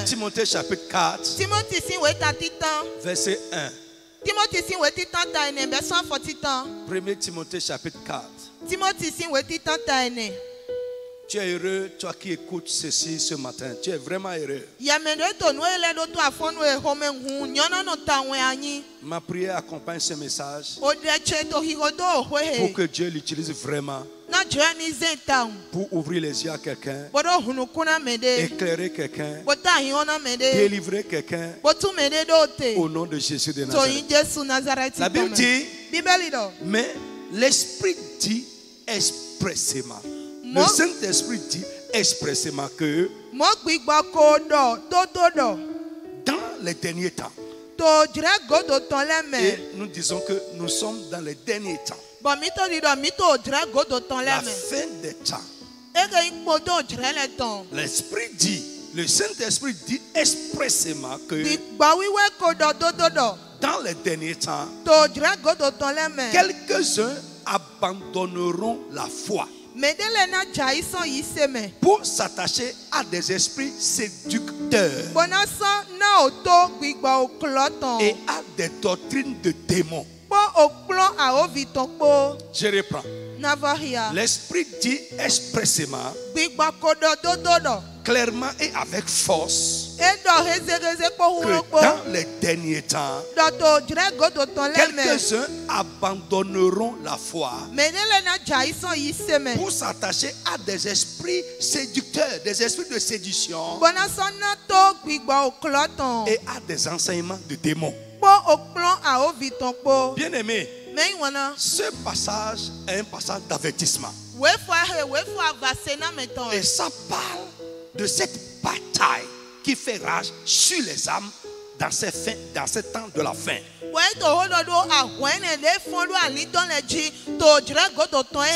Timothée chapitre 4, verset 1. 1 Timothée chapitre 4. Tu es heureux, toi qui écoutes ceci ce matin. Tu es vraiment heureux. Ma prière accompagne ce message pour que Dieu l'utilise vraiment pour ouvrir les yeux à quelqu'un, éclairer quelqu'un, délivrer quelqu'un au nom de Jésus de Nazareth. La Bible dit, mais l'Esprit dit expressément. Le Saint-Esprit dit expressément que dans les derniers temps, et nous disons que nous sommes dans les derniers temps, la fin des temps, l'Esprit dit, le Saint-Esprit dit expressément que dans les derniers temps, quelques-uns abandonneront la foi pour s'attacher à des esprits séducteurs et à des doctrines de démons. Je reprends. L'Esprit dit expressément, clairement et avec force, que dans les derniers temps, quelques-uns abandonneront la foi pour s'attacher à des esprits séducteurs, des esprits de séduction et à des enseignements de démons. Bien aimé, ce passage est un passage d'avertissement. Et ça parle de cette bataille qui fait rage sur les âmes dans ces temps de la fin.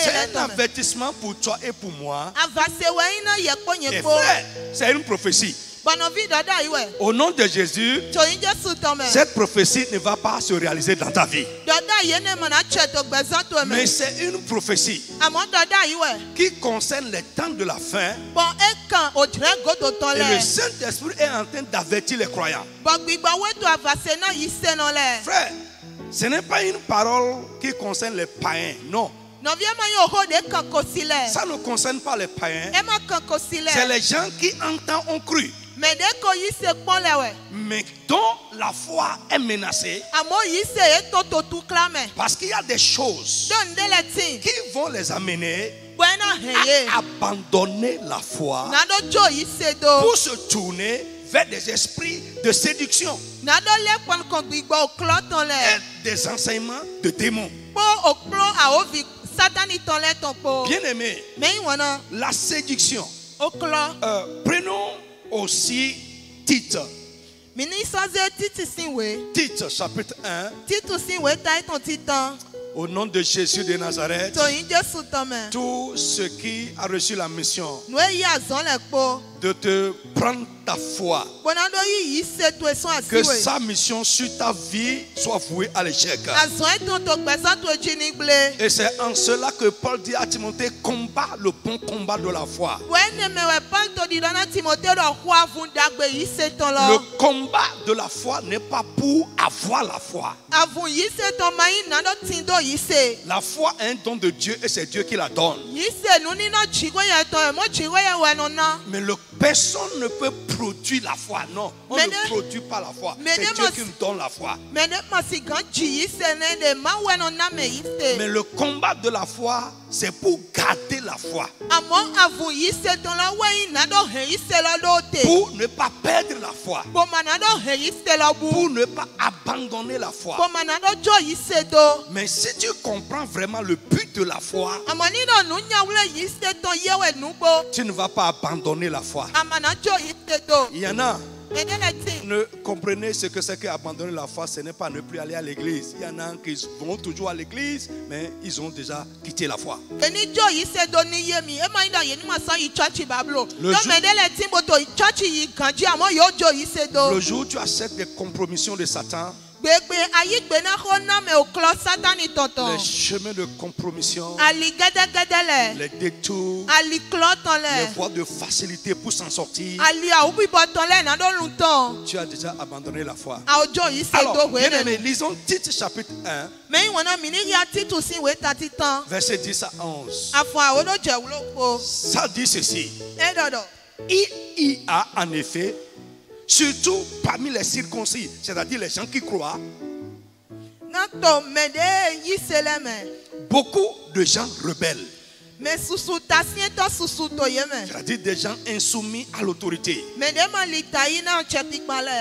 C'est un avertissement pour toi et pour moi. Et frère, c'est une prophétie. Au nom de Jésus, cette prophétie ne va pas se réaliser dans ta vie. Mais c'est une prophétie qui concerne les temps de la fin. Et le Saint-Esprit est en train d'avertir les croyants. Frère, ce n'est pas une parole qui concerne les païens, non. Ça ne concerne pas les païens. C'est les gens qui en temps ont cru, mais dont la foi est menacée, parce qu'il y a des choses qui vont les amener à abandonner la foi pour se tourner vers des esprits de séduction et des enseignements de démons. Bien aimé, la séduction. Prenons aussi Tite. Tite chapitre 1. Au nom de Jésus de Nazareth, tout ce qui a reçu la mission de te prendre ta foi, que sa mission sur ta vie soit vouée à l'échec. Et c'est en cela que Paul dit à Timothée, combat le bon combat de la foi. Le combat de la foi n'est pas pour avoir la foi. La foi est un don de Dieu et c'est Dieu qui la donne. Mais le Personne ne peut produire la foi. Non, on ne produit pas la foi. C'est Dieu qui nous donne la foi. Mais le combat de la foi, c'est pour garder la foi. Pour ne pas perdre la foi. Pour ne pas abandonner la foi. Mais si tu comprends vraiment le but de la foi, tu ne vas pas abandonner la foi. Il y en a, ne comprenez ce que c'est qu'abandonner la foi, ce n'est pas ne plus aller à l'église. Il y en a qui vont toujours à l'église, mais ils ont déjà quitté la foi. Le jour où tu acceptes des compromissions de Satan, les chemins de compromission, les détours, les voies de facilité pour s'en sortir, tu as déjà abandonné la foi. Alors, bien aimé, lisons Tite chapitre 1, verset 10 à 11. Ça dit ceci. Il y a en effet, surtout parmi les circoncis, c'est-à-dire les gens qui croient, beaucoup de gens rebelles. C'est-à-dire des gens insoumis à l'autorité,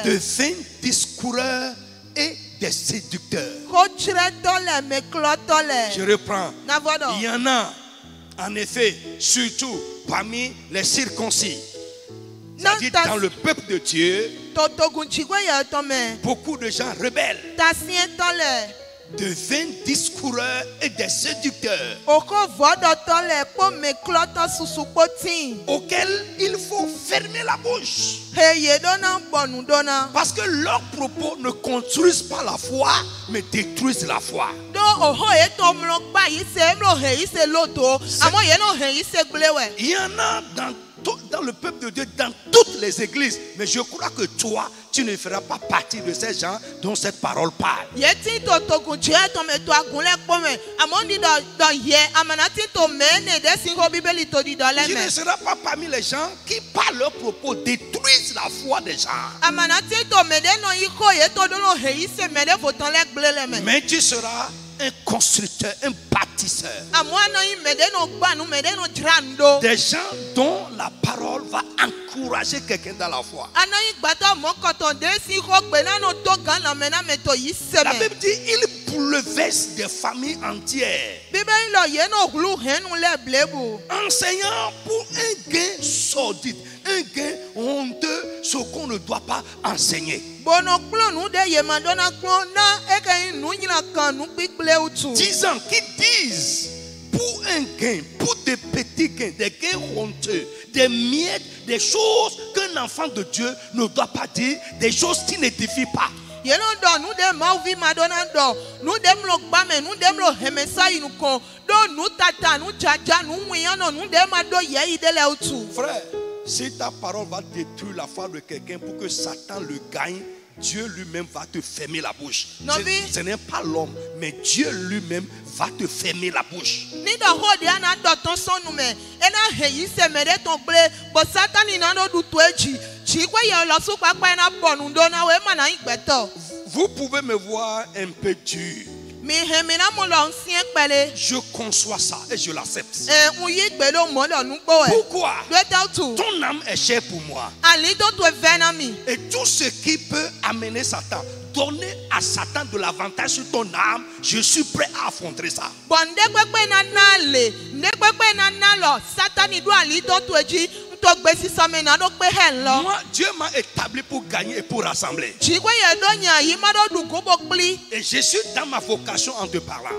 de vains discoureurs et des séducteurs. Je reprends. Il y en a, en effet, surtout parmi les circoncis. C'est-à-dire dans le peuple de Dieu, beaucoup de gens rebelles, de vains discoureurs et des séducteurs, auxquels il faut fermer la bouche. Parce que leurs propos ne construisent pas la foi, mais détruisent la foi. Il y en a dans le peuple de Dieu, dans toutes les églises. Mais je crois que toi, tu ne feras pas partie de ces gens dont cette parole parle. Tu ne seras pas parmi les gens qui, par leurs propos, détruisent la foi des gens. Mais tu seras un constructeur, un bâtisseur. Des gens dont la parole va encourager quelqu'un dans la foi. La Bible dit il bouleverse des familles entières, enseignant pour un gain sordide, un gain honteux, ce qu'on ne doit pas enseigner. Disant, qui disent pour un gain, pour des petits gains, des gains honteux, des miettes, des choses qu'un enfant de Dieu ne doit pas dire, des choses qui n'édifient pas. Frère, si ta parole va détruire la foi de quelqu'un pour que Satan le gagne, Dieu lui-même va te fermer la bouche. Ce n'est pas l'homme, mais Dieu lui-même va te fermer la bouche. Vous pouvez me voir un peu dur. Je conçois ça et je l'accepte. Pourquoi? Ton âme est chère pour moi. Et tout ce qui peut amener Satan, donner à Satan de l'avantage sur ton âme, je suis prêt à affronter ça. Moi, Dieu m'a établi pour gagner et pour rassembler. Et je suis dans ma vocation en te parlant.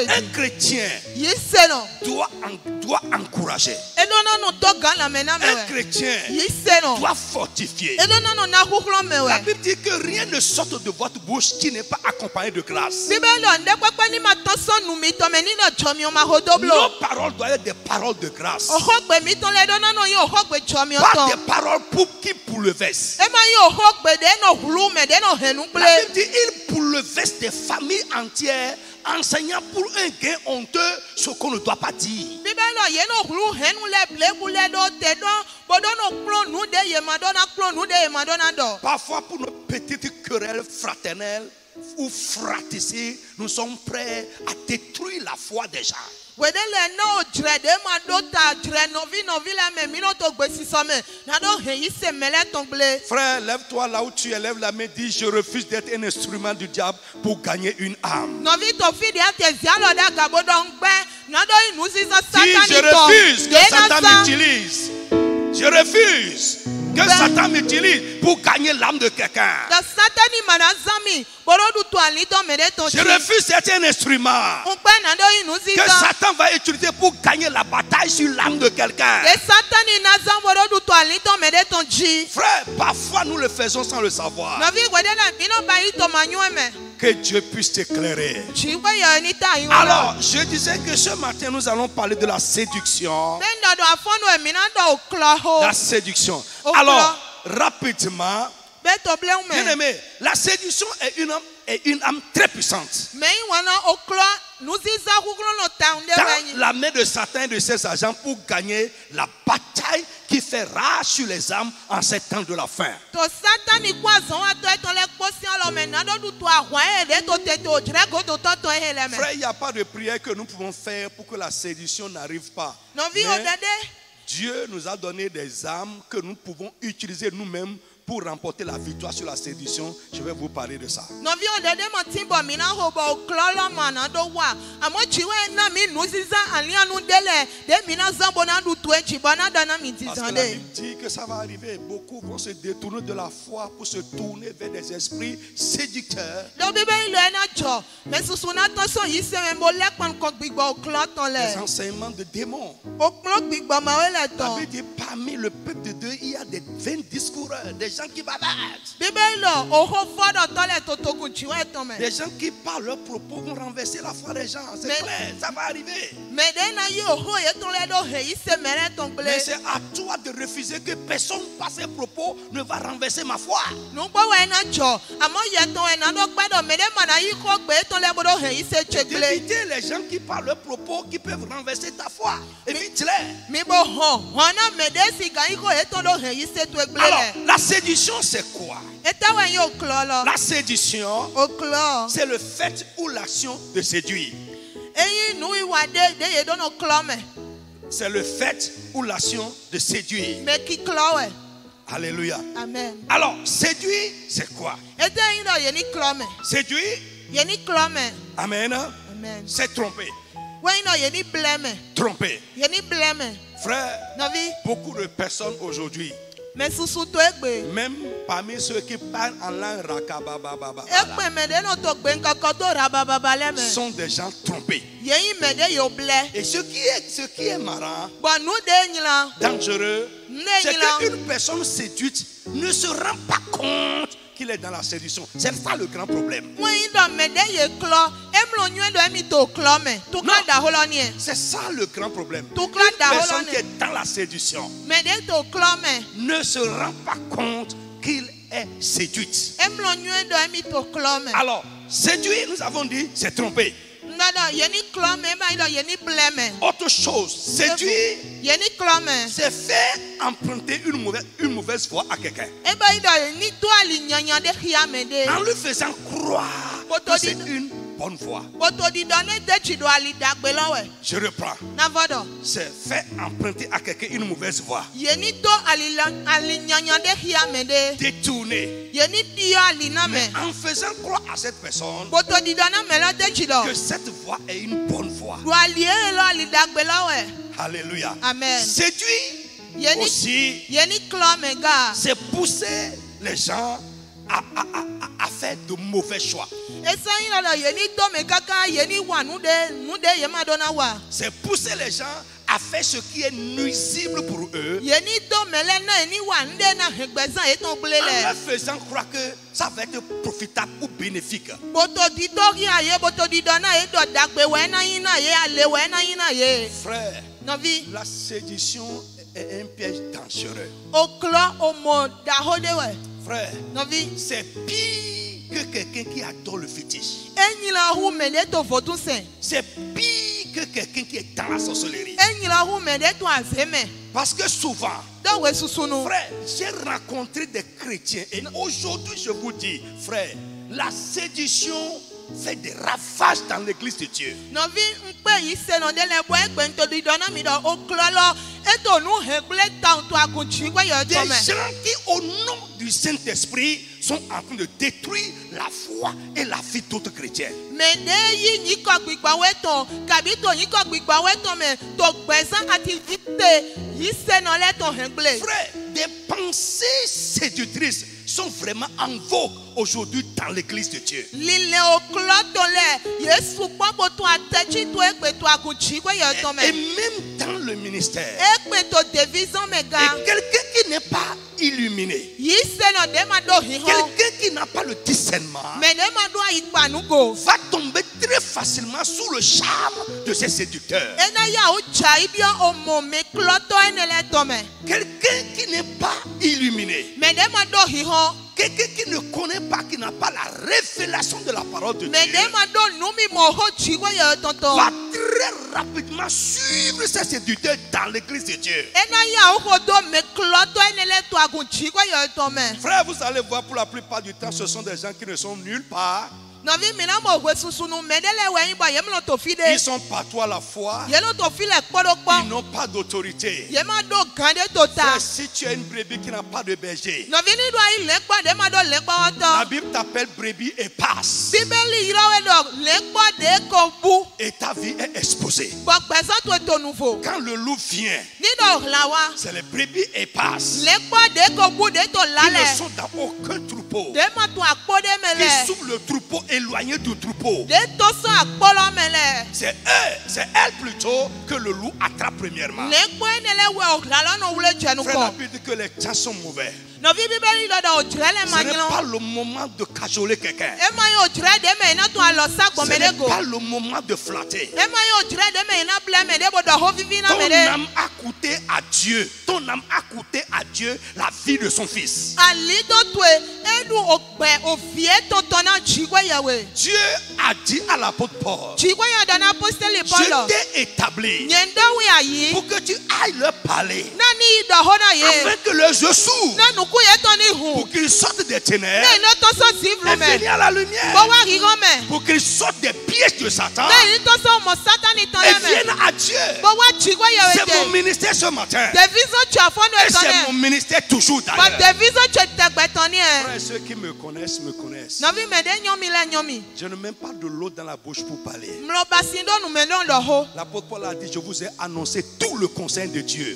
Un chrétien doit encourager. Un chrétien doit fortifier. La Bible dit que rien ne sorte de votre bouche qui n'est pas accompagné de grâce. Nos paroles doivent être des paroles de grâce. Pas des paroles qui bouleversent. La Bible dit il bouleverse des familles entières, enseignant pour un gain honteux ce qu'on ne doit pas dire. Parfois pour nos petites querelles fraternelles ou fratricides, nous sommes prêts à détruire la foi des gens. Frère, lève-toi là où tu es, lève la main, dis je refuse d'être un instrument du diable pour gagner une âme. Dis je refuse que Satan m'utilise. Je refuse que Satan m'utilise pour gagner l'âme de quelqu'un. Je refuse d'être un instrument que Satan va utiliser pour gagner la bataille sur l'âme de quelqu'un. Frère, parfois nous le faisons sans le savoir. Que Dieu puisse t'éclairer. Alors, je disais que ce matin, nous allons parler de la séduction. La séduction. Alors, rapidement, bien aimé, la séduction est une âme très puissante. Dans la main de Satan et de ses agents pour gagner la bataille qui fait rage sur les âmes en ces temps de la fin. Frère, il n'y a pas de prière que nous pouvons faire pour que la séduction n'arrive pas. Mais Dieu nous a donné des âmes que nous pouvons utiliser nous-mêmes pour remporter la victoire sur la séduction. Je vais vous parler de ça. Parce que la Bible dit que ça va arriver. Beaucoup vont se détourner de la foi pour se tourner vers des esprits séducteurs. Les enseignements de démons. La Bible dit parmi le peuple de Dieu, il y a des vains discoureurs, des gens qui bavardent. Des gens qui par leurs propos vont renverser la foi des gens. C'est clair, ça va arriver. Mais c'est à toi de refuser que personne par ses propos ne va renverser ma foi. D'éviter les gens qui par leurs propos qui peuvent renverser ta foi. Évite-les. Alors, la séduction c'est quoi? La séduction, c'est le fait ou l'action de séduire. C'est le fait ou l'action de séduire. Alléluia. Amen. Alors, séduire, c'est quoi? Séduire, amen, c'est tromper. Tromper. Frère, beaucoup de personnes aujourd'hui, même parmi ceux qui parlent en langue rakabababa, sont des gens trompés. Et ce qui est marrant, dangereux, c'est qu'une personne séduite ne se rend pas compte qu'il est dans la séduction. C'est ça le grand problème. C'est ça le grand problème. Une personne qui est dans la séduction ne se rend pas compte qu'il est séduite. Alors, séduire, nous avons dit, c'est tromper. Autre chose, séduire, c'est faire emprunter une mauvaise voie à quelqu'un. En lui faisant croire que c'est une bonne voie. Je reprends. C'est faire emprunter à quelqu'un une mauvaise voie. Détourner. Mais en faisant croire à cette personne que cette voie est une bonne voie. Alléluia. Amen. Séduire aussi, c'est pousser les gens à faire de mauvais choix. C'est pousser les gens à faire ce qui est nuisible pour eux, en leur faisant croire que ça va être profitable ou bénéfique. Frère, la séduction est un piège dangereux. Frère, c'est pire que quelqu'un qui adore le fétiche. C'est pire que quelqu'un qui est dans la sorcellerie. Parce que souvent, frère, j'ai rencontré des chrétiens et aujourd'hui je vous dis, frère, la séduction fait des ravages dans l'église de Dieu. Des gens qui au nom du Saint-Esprit sont en train de détruire la foi et la vie d'autres chrétiens. Frère, des pensées séductrices sont vraiment en vogue aujourd'hui dans l'église de Dieu. Et même dans le ministère. Et quelqu'un qui n'est pas illuminé, quelqu'un qui n'a pas le discernement, va tomber très facilement sous le charme de ces séducteurs. Quelqu'un qui n'est pas illuminé, quelqu'un qui ne connaît pas, qui n'a pas la révélation de la parole de Dieu, va très rapidement suivre ces séducteurs dans l'église de Dieu. Frère, vous allez voir, pour la plupart du temps, ce sont des gens qui ne sont nulle part. Ils sont partout à la fois. Ils n'ont pas d'autorité. Frère, si tu as une brebis qui n'a pas de berger, la Bible t'appelle brebis éparse. Et ta vie est exposée. Quand le loup vient, c'est les brebis éparses qui ne sont dans aucun troupeau, qui souffrent le troupeau éloigné du troupeau. C'est elle plutôt que le loup attrape premièrement. Frère, la Bible dit que les temps sont mauvais. Ce n'est pas le moment de cajoler quelqu'un. Ce n'est pas le moment de flatter. Ton âme a coûté à Dieu. Ton âme a coûté à Dieu la vie de son fils. Dieu a dit à l'apôtre Paul, je t'ai établi pour que tu ailles leur parler, afin que leurs yeux s'ouvrent, pour qu'ils sortent des ténèbres et venir à la lumière, pour qu'ils sortent des pièges de Satan et viennent à Dieu. C'est mon ministère ce matin et c'est mon ministère toujours d'ailleurs. Frère, ceux qui me connaissent me connaissent. Je ne mets pas de l'eau dans la bouche pour parler. L'apôtre Paul a dit, je vous ai annoncé tout le conseil de Dieu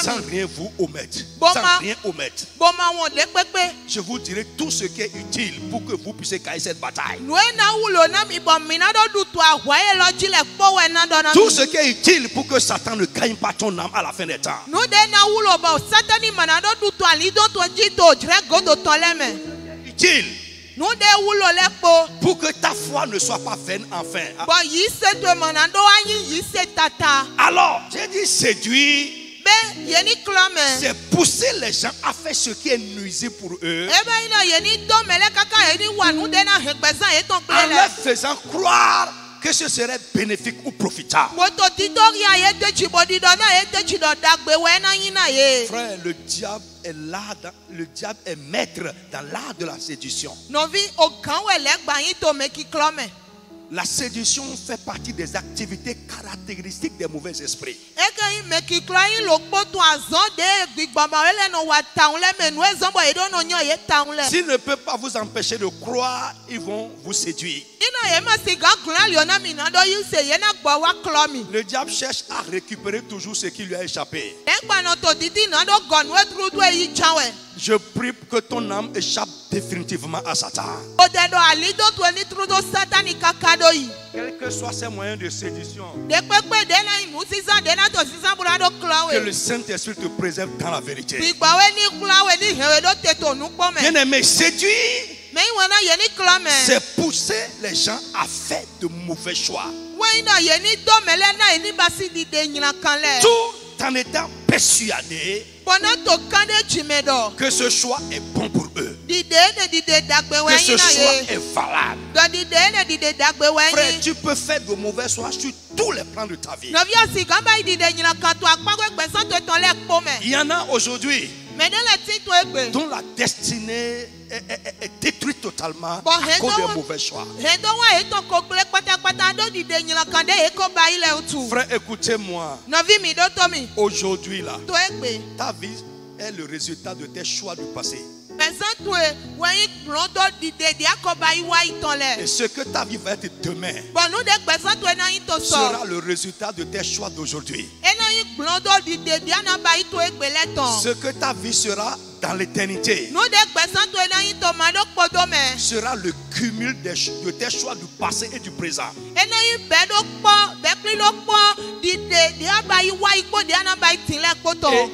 sans rien vous omettre. Sans rien omettre. Je vous dirai tout ce qui est utile pour que vous puissiez gagner cette bataille. Tout ce qui est utile pour que Satan ne gagne pas ton âme à la fin des temps. Utile pour que ta foi ne soit pas vaine enfin. Alors, j'ai dit séduire, c'est pousser les gens à faire ce qui est nuisible pour eux, en leur faisant croire que ce serait bénéfique ou profitable. Frère, le diable est là, le diable est maître dans l'art de la séduction. La séduction fait partie des activités caractéristiques des mauvais esprits. S'ils ne peuvent pas vous empêcher de croire, ils vont vous séduire. Le diable cherche à récupérer toujours ce qui lui a échappé. Je prie que ton âme échappe définitivement à Satan. Quels que soient ces moyens de séduction, que le Saint-Esprit te préserve dans la vérité. Bien-aimé, séduire, c'est pousser les gens à faire de mauvais choix. en étant persuadés que ce choix est bon pour eux, que ce choix est valable. Frère, tu peux faire de mauvais choix sur tous les plans de ta vie. Il y en a aujourd'hui dont la destinée est détruite totalement à cause des mauvais choix. Frère, écoutez-moi. Aujourd'hui là, ta vie est le résultat de tes choix du passé. Et ce que ta vie va être demain sera le résultat de tes choix d'aujourd'hui. Ce que ta vie sera dans l'éternité sera le cumul de tes choix du passé et du présent. Et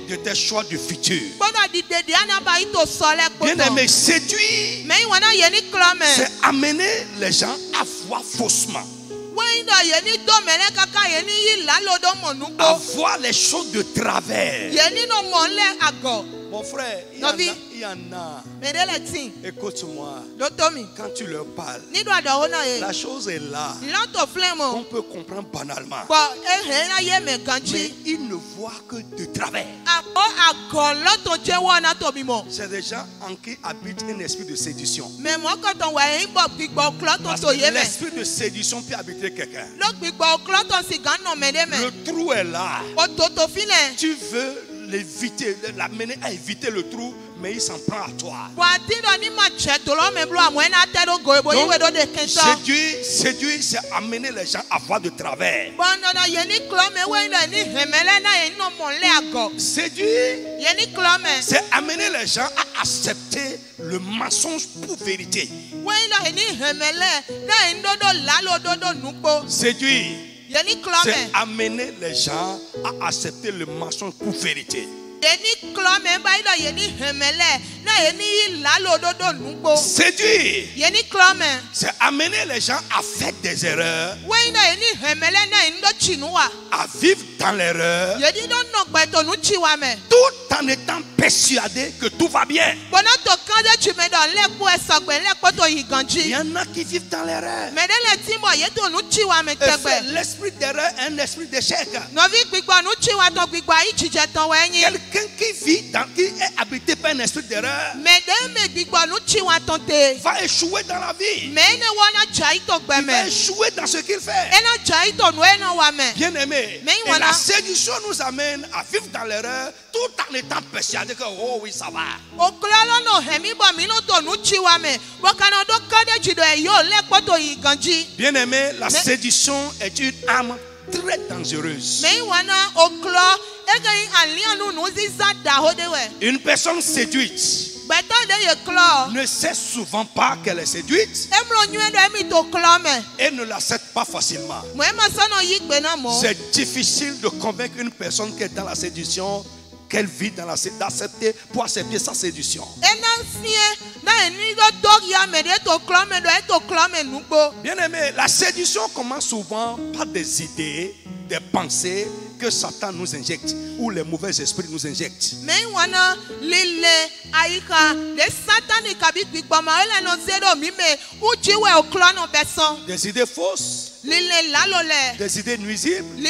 de tes choix du futur. Bien-aimé, séduire, c'est amener les gens à voir faussement, à voir les choses de travers. Mon frère, il y en a. Écoute-moi. Quand tu leur parles, la chose est là. On peut comprendre banalement. Mais ils ne voient que de travers. C'est des gens en qui habite un esprit de séduction. Parce que l'esprit de séduction peut habiter quelqu'un. Le trou est là. Tu veux l'éviter, l'amener à éviter le trou, mais il s'en prend à toi. Donc, séduire, c'est amener les gens à voir de travers. Séduire, c'est amener les gens à accepter le mensonge pour vérité. Séduire, c'est amener les gens à accepter le mensonge pour vérité. Séduire, c'est amener les gens à faire des erreurs, à vivre dans l'erreur, tout en étant persuadé que tout va bien. Il y en a qui vivent dans l'erreur. L'esprit d'erreur est un esprit d'échec. Quelqu'un qui vit qui est habité par un esprit d'erreur va échouer dans la vie. Il va échouer dans ce qu'il fait. Bien aimé, et la séduction nous amène à vivre dans l'erreur tout en étant persuadé que oh oui, ça va. Bien aimé, la séduction est une arme très dangereuse. Une personne séduite ne sait souvent pas qu'elle est séduite et ne l'accepte pas facilement. C'est difficile de convaincre une personne qui est dans la séduction qu'elle vit dans la d'accepter pour accepter sa séduction. Bien aimé, la séduction commence souvent par des idées, des pensées que Satan nous injecte ou les mauvais esprits nous injectent. Des idées fausses, des idées nuisibles,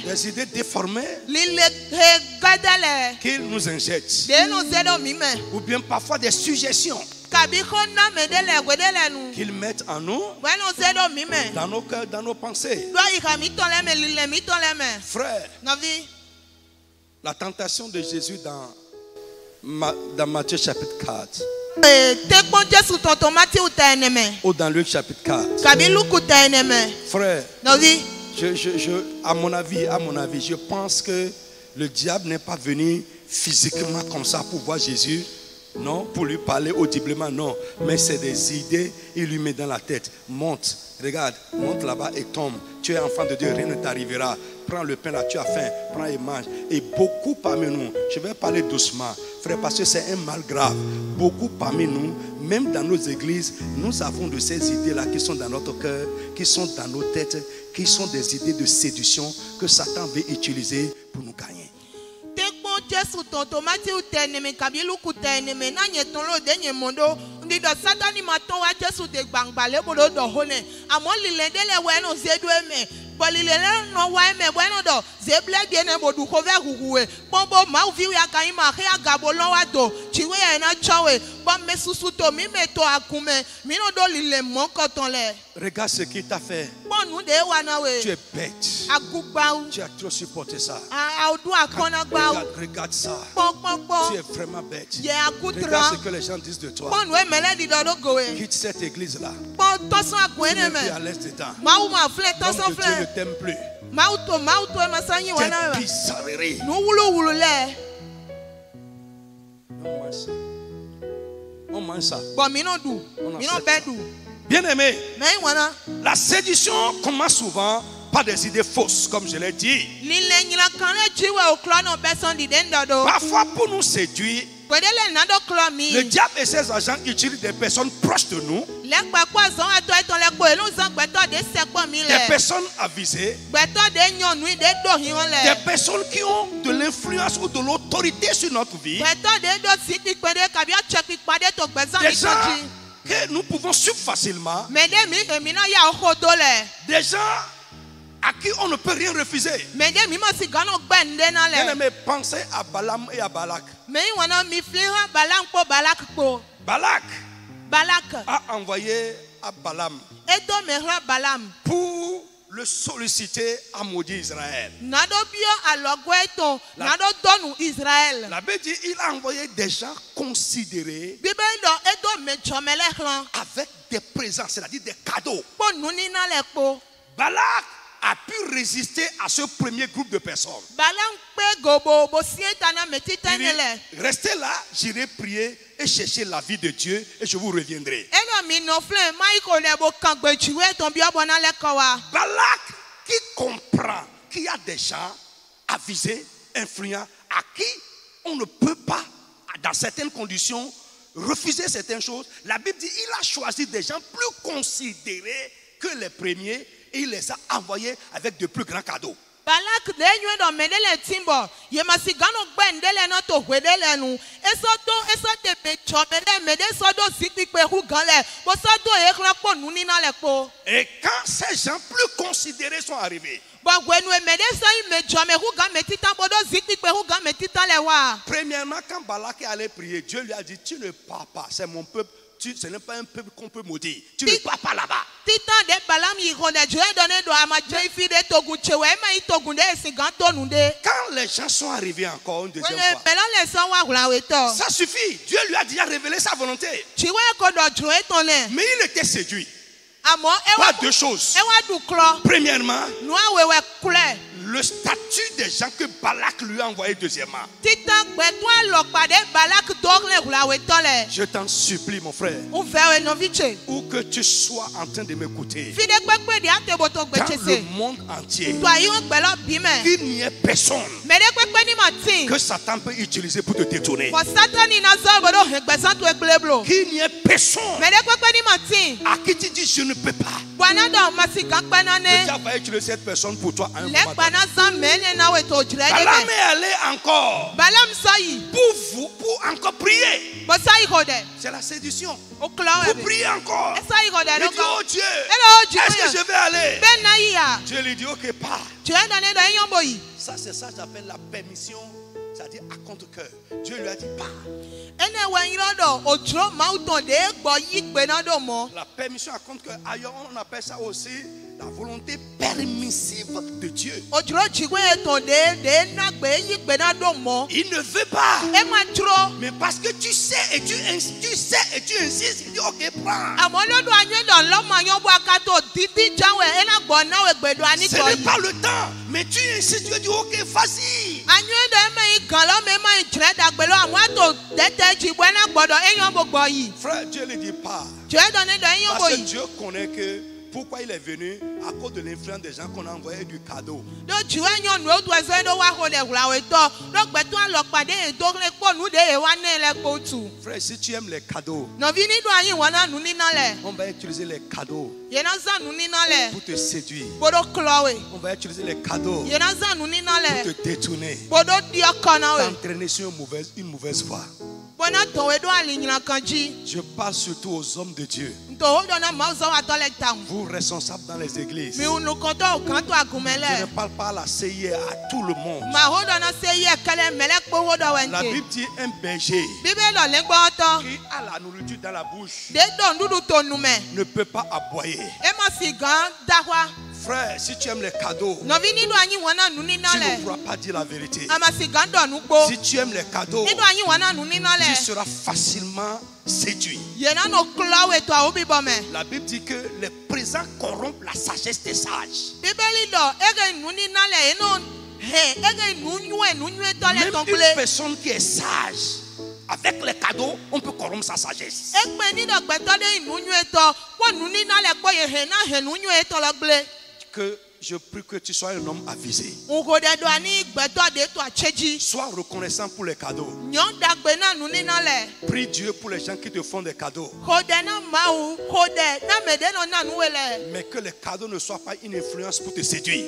des idées déformées qu'ils nous injectent, ou bien parfois des suggestions qu'ils mettent en nous, dans nos cœurs, dans nos pensées. Frère, la tentation de Jésus dans Matthieu chapitre 4 ou dans Luc chapitre 4. Frère, à mon avis, je pense que le diable n'est pas venu physiquement comme ça pour voir Jésus. Non, pour lui parler audiblement, non. Mais c'est des idées, il lui met dans la tête. Monte, regarde, monte là-bas et tombe. Tu es enfant de Dieu, rien ne t'arrivera. prends le pain là, tu as faim, prends et mange. Et beaucoup parmi nous, je vais parler doucement, frère, parce que c'est un mal grave. Beaucoup parmi nous, même dans nos églises, nous avons de ces idées-là qui sont dans notre cœur, qui sont dans nos têtes, qui sont des idées de séduction que Satan veut utiliser pour nous gagner. Regarde ce qu'il t'a fait. Tu es bête. Tu as trop supporté ça. Regarde ça. Tu es vraiment bête. Regarde ce que les gens disent de toi. Quitte cette église-là. Tu n'es plus à l'aise dedans. L'homme de Dieu ne t'aime plus. Quelle bizarrerie. On mange ça. Bien aimé, la séduction commence souvent par des idées fausses, comme je l'ai dit. Parfois, pour nous séduire, le diable et ses agents utilisent des personnes proches de nous, des personnes avisées, des personnes qui ont de l'influence ou de l'autorité sur notre vie, des gens que nous pouvons suivre facilement, des gens à qui on ne peut rien refuser. Bien aimé, pensez à Balaam et à Balak. Balak a envoyé à Balaam pour le solliciter à maudire Israël. La Bible dit il a envoyé des gens considérés avec des présents, c'est-à-dire des cadeaux. Balak a pu résister à ce premier groupe de personnes. Il dit, restez là, j'irai prier et chercher la vie de Dieu et je vous reviendrai. Balak qui comprend qu'il y a des gens avisés, influents, à qui on ne peut pas, dans certaines conditions, refuser certaines choses. La Bible dit il a choisi des gens plus considérés que les premiers. Et il les a envoyés avec de plus grands cadeaux. Et quand ces gens plus considérés sont arrivés, premièrement, quand Balak est allé prier, Dieu lui a dit, tu ne pars pas, c'est mon peuple. Ce n'est pas un peuple qu'on peut maudire. Tu ne pars pas là-bas. Quand les gens sont arrivés encore une deuxième fois, ça suffit. Dieu lui a déjà révélé sa volonté. Mais il était séduit par deux choses. Premièrement, le statut des gens que Balak lui a envoyé deuxièmement. Je t'en supplie, mon frère, où que tu sois en train de m'écouter, dans le monde entier, il n'y a personne que Satan peut utiliser pour te détourner. Qu'il n'y ait personne à qui tu dis je ne peux pas. Le diable va utiliser cette personne pour toi à un moment. Balaam est allé encore pour vous, pour encore prier. C'est la séduction. Pour prier encore. Il dit, oh Dieu, est-ce que je vais aller? Dieu lui dit, ok, pars. Ça, c'est ça que j'appelle la permission, c'est-à-dire à contre-cœur. Dieu lui a dit, pars. La permission à contre-cœur, ailleurs on appelle ça aussi la volonté permissive de Dieu. Il ne veut pas. Mais parce que tu sais et tu insistes, il dit ok, prends. Ce n'est pas le temps. Mais tu insistes, tu dis ok, vas-y. Frère, Dieu ne dit pas. Parce que Dieu connaît que Pourquoi il est venu? À cause de l'influence des gens qu'on a envoyé du cadeau. Frère, si tu aimes les cadeaux, on va utiliser les cadeaux pour te séduire. On va utiliser les cadeaux pour te détourner, t'entraîner sur une mauvaise voie. Je parle surtout aux hommes de Dieu, vous responsables dans les églises. Je ne parle pas à la CIA, à tout le monde. La Bible dit un berger qui a la nourriture dans la bouche ne peut pas aboyer. Frère, si tu aimes les cadeaux, tu ne pourras pas dire la vérité. Si tu aimes les cadeaux, tu seras facilement séduit. La Bible dit que les présents corrompent la sagesse des sages. Même une personne qui est sage, avec les cadeaux, on peut corrompre sa sagesse. Que je prie que tu sois un homme avisé. Sois reconnaissant pour les cadeaux. Prie Dieu pour les gens qui te font des cadeaux. Mais que les cadeaux ne soient pas une influence pour te séduire.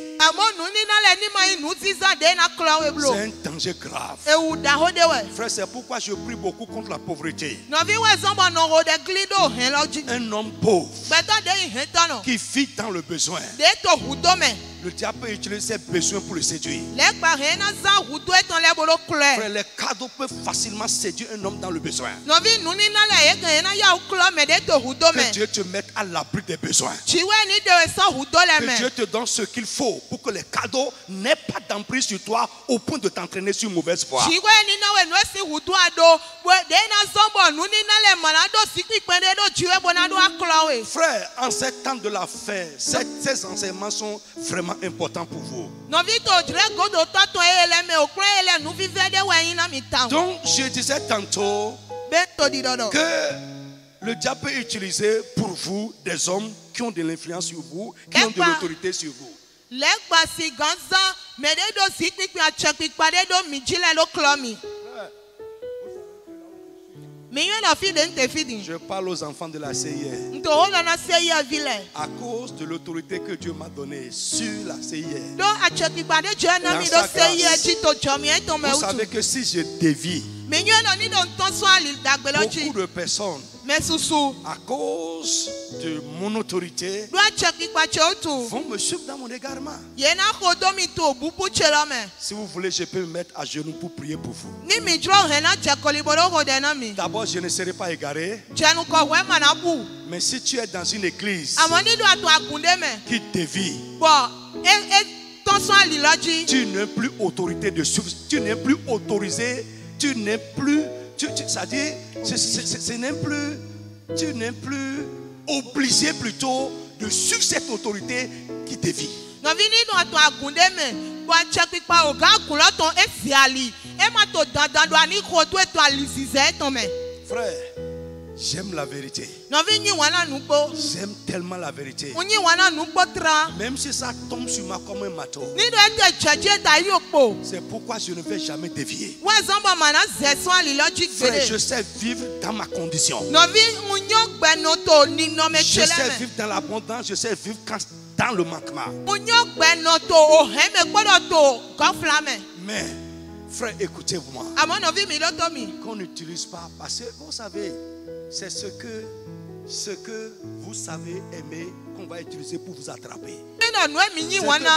C'est un danger grave. Frère, c'est pourquoi je prie beaucoup contre la pauvreté. Un homme pauvre qui vit dans le besoin, le diable peut utiliser ses besoins pour le séduire. Frère, les cadeaux peuvent facilement séduire un homme dans le besoin. Que Dieu te mette à l'abri des besoins. Que Dieu te donne ce qu'il faut pour que les cadeaux n'aient pas d'emprise sur toi au point de t'entraîner sur une mauvaise voie. Frère, en ces temps de la fin, ces enseignements sont vraiment importants pour vous. Donc je disais tantôt que le diable peut utiliser pour vous des hommes qui ont de l'influence sur vous, qui ont de l'autorité sur vous. Je parle aux enfants de la CIR. À cause de l'autorité que Dieu m'a donnée sur la CIR, dans sa grâce, vous savez que si je dévie, beaucoup de personnes, à cause de mon autorité, vont me suivre dans mon égarement. Si vous voulez, je peux me mettre à genoux pour prier pour vous. D'abord, je ne serai pas égaré. Mais si tu es dans une église qui dévie, tu n'es plus autorité de suivre, tu n'es plus autorisé, tu n'es plus, c'est-à-dire, tu n'es plus obligé plutôt de suivre cette autorité qui dévie. Frère, j'aime la vérité. J'aime tellement la vérité. Même si ça tombe sur moi comme un marteau, c'est pourquoi je ne vais jamais dévier. Frère, je sais vivre dans ma condition. Je sais vivre dans l'abondance. Je sais vivre dans le manquement. Mais frère, écoutez-moi. Qu'on n'utilise pas, parce que vous savez, c'est ce que vous savez aimer qu'on va utiliser pour vous attraper.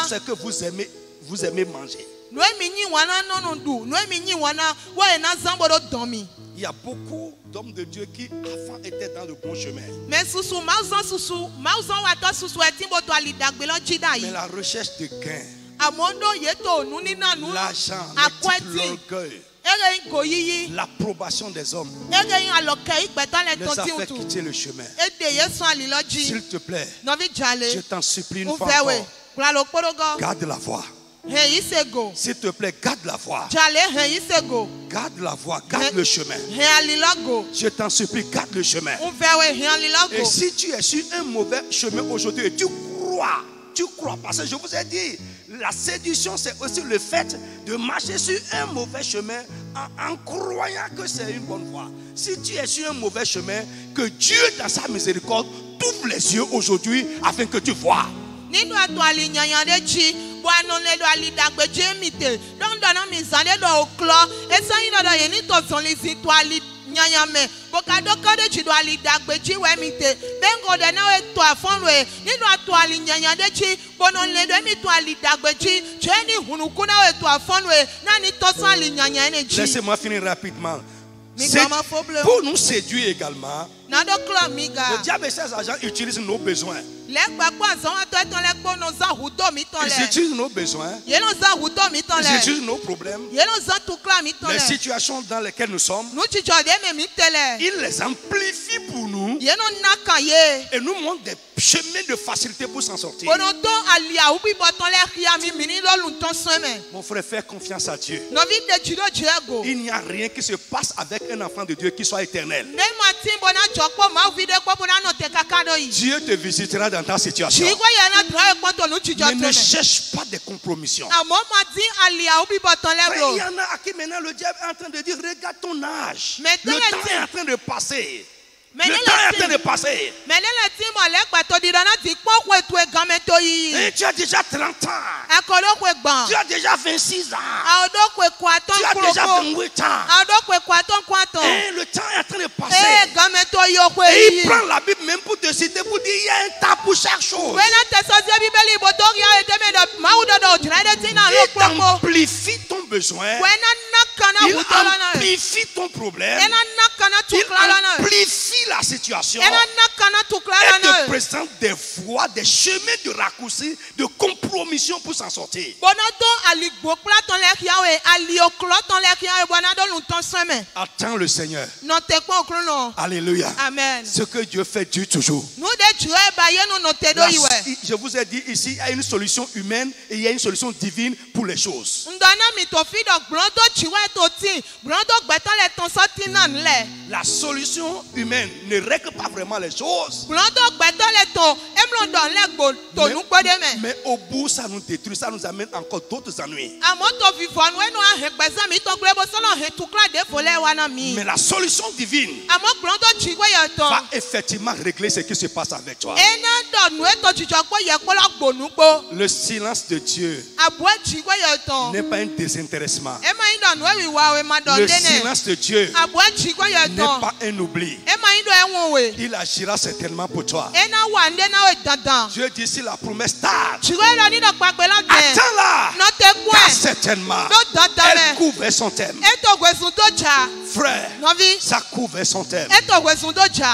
C'est que vous aimez manger. Il y a beaucoup d'hommes de Dieu qui avant étaient dans le bon chemin. Mais la recherche de gain, l'argent, l'orgueil, l'approbation des hommes les a fait quitter le chemin. S'il te plaît, je t'en supplie une fois encore, garde la voie. S'il te plaît, garde la voie. Garde la voie, garde le chemin. Je t'en supplie, garde le chemin. Et si tu es sur un mauvais chemin aujourd'hui, tu crois, parce que je vous ai dit, la séduction c'est aussi le fait de marcher sur un mauvais chemin en croyant que c'est une bonne voie. Si tu es sur un mauvais chemin, que Dieu dans sa miséricorde t'ouvre les yeux aujourd'hui afin que tu vois. Laissez-moi finir rapidement. Pour nous séduire également, le diable et ses agents utilisent nos besoins. Ils utilisent nos besoins. Ils utilisent nos problèmes. Les situations dans lesquelles nous sommes. Ils les amplifient pour nous. Et nous montrent des chemins de facilité pour s'en sortir. Mon frère, fais confiance à Dieu. Il n'y a rien qui se passe avec un enfant de Dieu qui soit éternel. Dieu te visitera dans ta situation. Mais ne cherche pas des compromissions. Il y en a à qui maintenant le diable est en train de dire, regarde ton âge. Le temps est en train de passer. Le temps est en train de passer. Et tu as déjà 30 ans. Tu as déjà 26 ans. Tu as déjà 28 ans. Et le temps est en train de passer. Et il prend la Bible même pour te citer, pour dire il y a un temps pour chaque chose. Il amplifie ton besoin. Il amplifie ton problème. Il amplifie la situation. Et te présente des voies, des chemins de raccourci, de compromission pour s'en sortir. Attends le Seigneur. Alléluia. Amen. Ce que Dieu fait, Dieu toujours. Je vous ai dit ici, il y a une solution humaine et il y a une solution divine pour les choses. La solution humaine ne règle pas vraiment les choses. Mais au bout, ça nous détruit, ça nous amène encore d'autres ennuis. Mais la solution divine va effectivement régler ce qui se passe avec toi. Le silence de Dieu n'est pas un désintéressement. Le silence de Dieu n'est pas un oubli. Il agira certainement pour toi. Dieu dit si la promesse tarde, attends-la, car certainement elle couvre son thème. Frère, ça couvre son thème.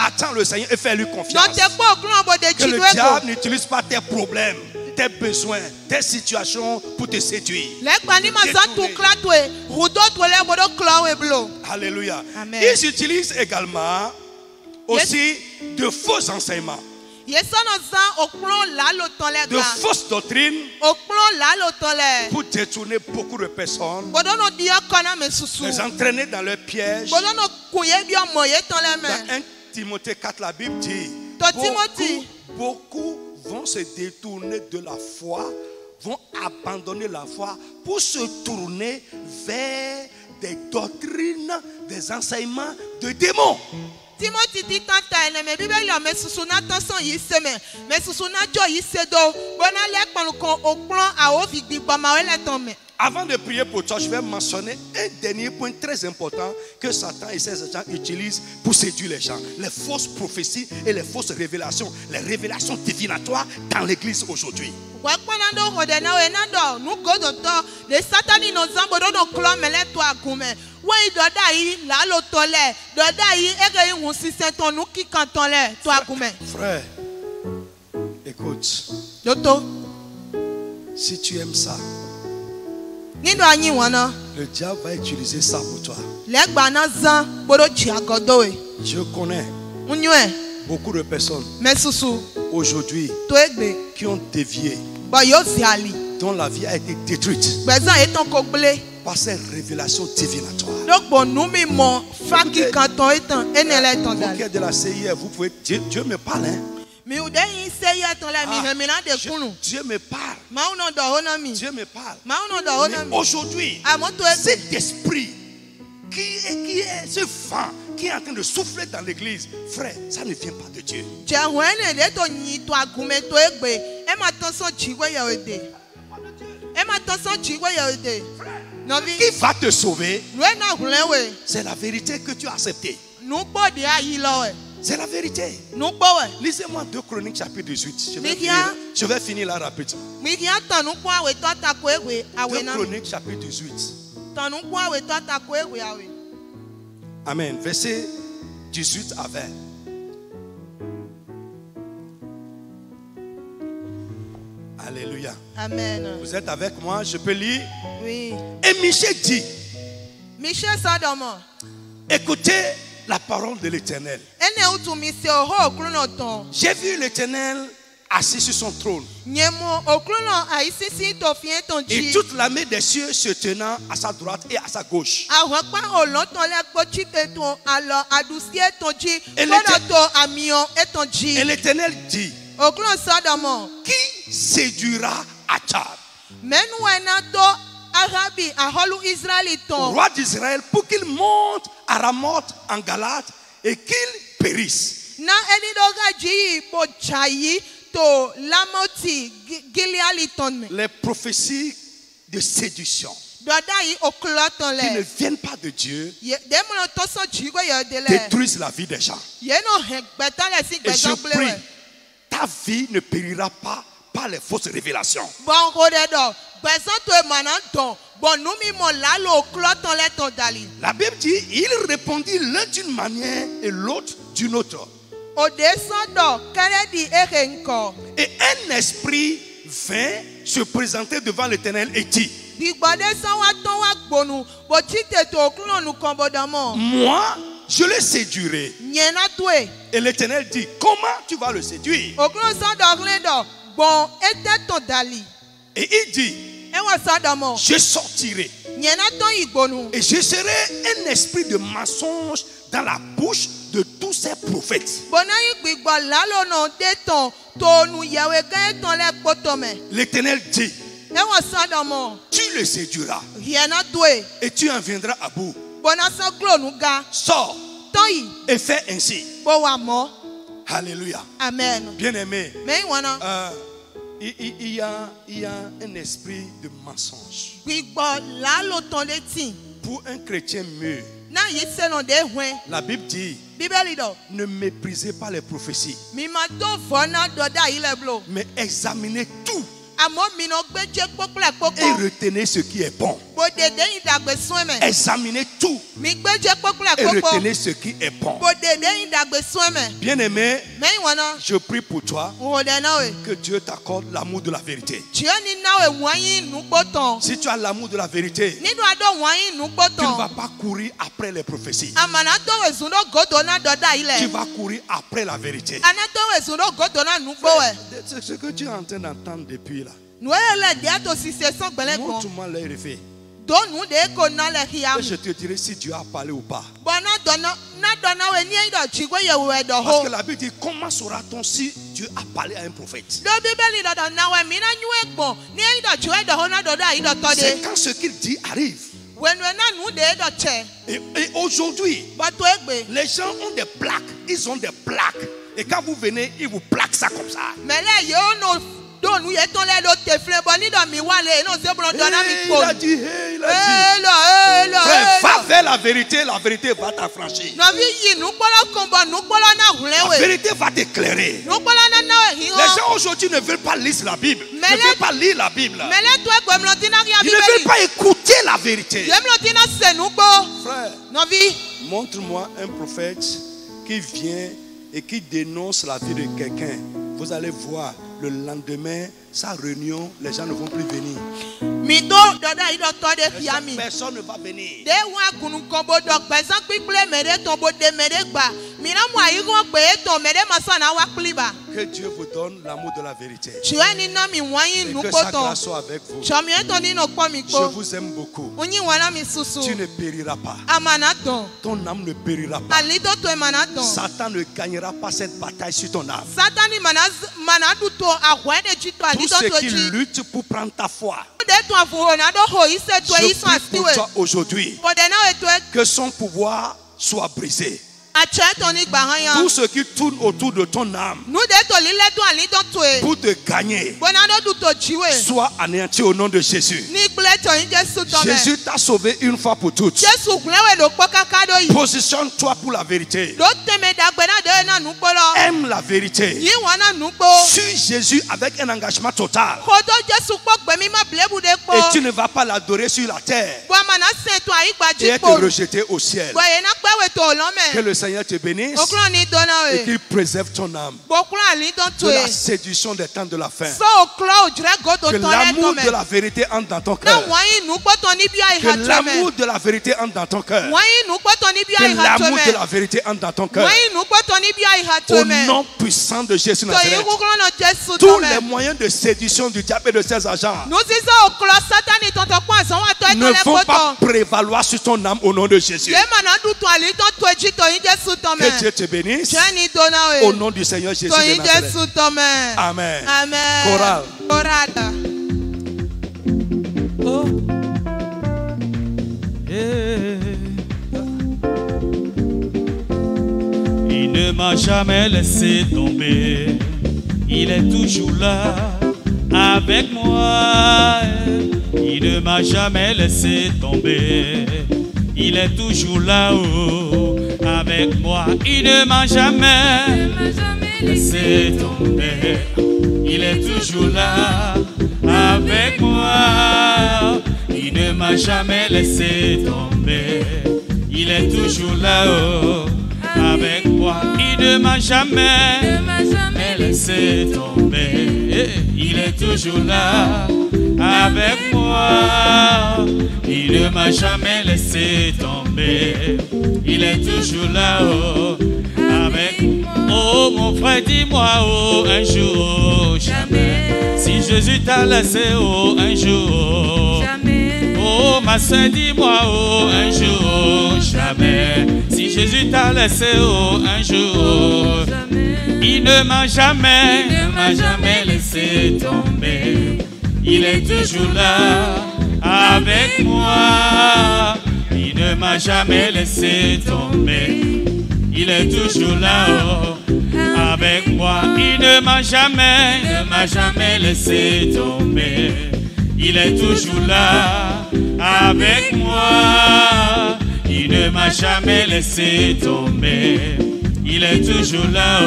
Attends le Seigneur et fais-lui confiance. Que le diable n'utilise pas tes problèmes, tes besoins, tes situations pour te séduire. Alléluia. Amen. Ils utilisent également aussi de faux enseignements, de fausses doctrines pour détourner beaucoup de personnes, les entraîner dans leur piège. Dans 1 Timothée 4, la Bible dit beaucoup vont se détourner de la foi, vont abandonner la foi pour se tourner vers des doctrines, des enseignements de démons. Avant de prier pour toi, je vais mentionner un dernier point très important que Satan et ses agents utilisent pour séduire les gens. Les fausses prophéties et les fausses révélations. Les révélations divinatoires dans l'église aujourd'hui. Frère, écoute. Si tu aimes ça, le diable va utiliser ça pour toi. Je connais beaucoup de personnes aujourd'hui qui ont dévié dont la vie a été détruite par ces révélations divinatoires. Vous qui êtes de la CIR, vous pouvez dire, Dieu me parle. Hein? Dieu me parle. Dieu me parle. Mais aujourd'hui, cet esprit qui est ce vent qui est en train de souffler dans l'église, frère, ça ne vient pas de Dieu. Qui va te sauver? C'est la vérité que tu as acceptée. C'est la vérité. Lisez-moi 2 Chroniques chapitre 18. Je vais finir là rapidement. 2 Chroniques chapitre 18. Amen. Verset 18 à 20. Alléluia. Amen. Vous êtes avec moi? Je peux lire? Oui. Et Michée dit, écoutez la parole de l'Éternel. J'ai vu l'Éternel assis sur son trône. Et toute l'armée des cieux se tenant à sa droite et à sa gauche. Et l'Éternel dit, qui séduira Achab, roi d'Israël, pour qu'il monte à Ramoth en Galate et qu'il périsse? Les prophéties de séduction qui ne viennent pas de Dieu détruisent la vie des gens. Et je prie, ta vie ne périra pas par les fausses révélations. La Bible dit, il répondit l'un d'une manière et l'autre d'une autre. Et un esprit vint se présenter devant l'Éternel et dit, moi, je le séduirai. Et l'Éternel dit, comment tu vas le séduire? Et il dit, je sortirai et je serai un esprit de mensonge dans la bouche de tous ces prophètes. L'Éternel dit, tu le séduiras et tu en viendras à bout. Sors et fais ainsi. Alléluia. Amen. Bien-aimé, il y a un esprit de mensonge. Pour un chrétien mûr, la Bible dit, ne méprisez pas les prophéties, mais examinez tout et retenez ce qui est bon. Examinez tout et retenez ce qui est bon. Bien-aimé, je prie pour toi que Dieu t'accorde l'amour de la vérité. Si tu as l'amour de la vérité, tu ne vas pas courir après les prophéties. Tu vas courir après la vérité. Ce que tu es en train d'entendre depuis là, montre-moi les effets. Et je te dirai si Dieu a parlé ou pas. Parce que la Bible dit, comment saura-t-on si Dieu a parlé à un prophète? C'est quand ce qu'il dit arrive. Et aujourd'hui, les gens ont des plaques. Ils ont des plaques. Et quand vous venez, ils vous plaquent ça comme ça. Il a dit, frère, va vers la vérité va t'affranchir. La vérité va t'éclairer. Les gens aujourd'hui ne veulent pas lire la Bible. Ne veulent pas lire la Bible. Ils ne veulent pas écouter la vérité. Frère, montre-moi un prophète qui vient et qui dénonce la vie de quelqu'un. Vous allez voir, le lendemain, sa réunion, les gens ne vont plus venir. Personne ne va venir. Que Dieu vous donne l'amour de la vérité. Et que sa grâce soit avec vous. Je vous aime beaucoup. Tu ne périras pas. Ton âme ne périra pas. Satan ne gagnera pas cette bataille sur ton âme. Tous ceux qui luttent pour prendre ta foi, je prie pour toi aujourd'hui que son pouvoir soit brisé. Tout ce qui tourne autour de ton âme pour te gagner soit anéanti au nom de Jésus. Jésus t'a sauvé une fois pour toutes. Positionne-toi pour la vérité. Aime la vérité. Suis Jésus avec un engagement total. Et tu ne vas pas l'adorer sur la terre et être rejeté au ciel. Que le Seigneur te bénisse et qu'il préserve ton âme de la séduction des temps de la fin. Que l'amour de la vérité entre dans ton cœur. Que l'amour de la vérité entre dans ton cœur. Que l'amour de la vérité entre dans ton cœur. Au nom puissant de Jésus Nazareth. Tous les moyens de séduction du diable et de ses agents ne vont pas prévaloir sur ton âme au nom de Jésus. Que Dieu te bénisse au nom du Seigneur Jésus de Nazareth. Amen. Chorale. Oh. Yeah. Il ne m'a jamais laissé tomber. Il est toujours là avec moi. Il ne m'a jamais laissé tomber. Il est toujours là-haut avec moi. Il ne m'a jamais laissé tomber. Il est toujours là avec moi. Il ne m'a jamais laissé tomber. Il est toujours là-haut avec moi. Il ne m'a jamais laissé tomber. Il est toujours là avec moi. Il ne m'a jamais laissé tomber. Il est toujours là-haut avec moi. Oh mon frère, dis-moi, oh un jour, jamais. Si Jésus t'a laissé, oh un jour, jamais. Oh ma soeur, dis-moi, oh un jour, jamais. Si Jésus t'a laissé, oh un jour, jamais. Il ne m'a jamais laissé tomber. Il est toujours là avec moi. Il ne m'a jamais laissé tomber. Il est toujours là avec moi. Il ne m'a jamais laissé tomber. Il est toujours là avec moi. Il ne m'a jamais laissé tomber. Il est toujours là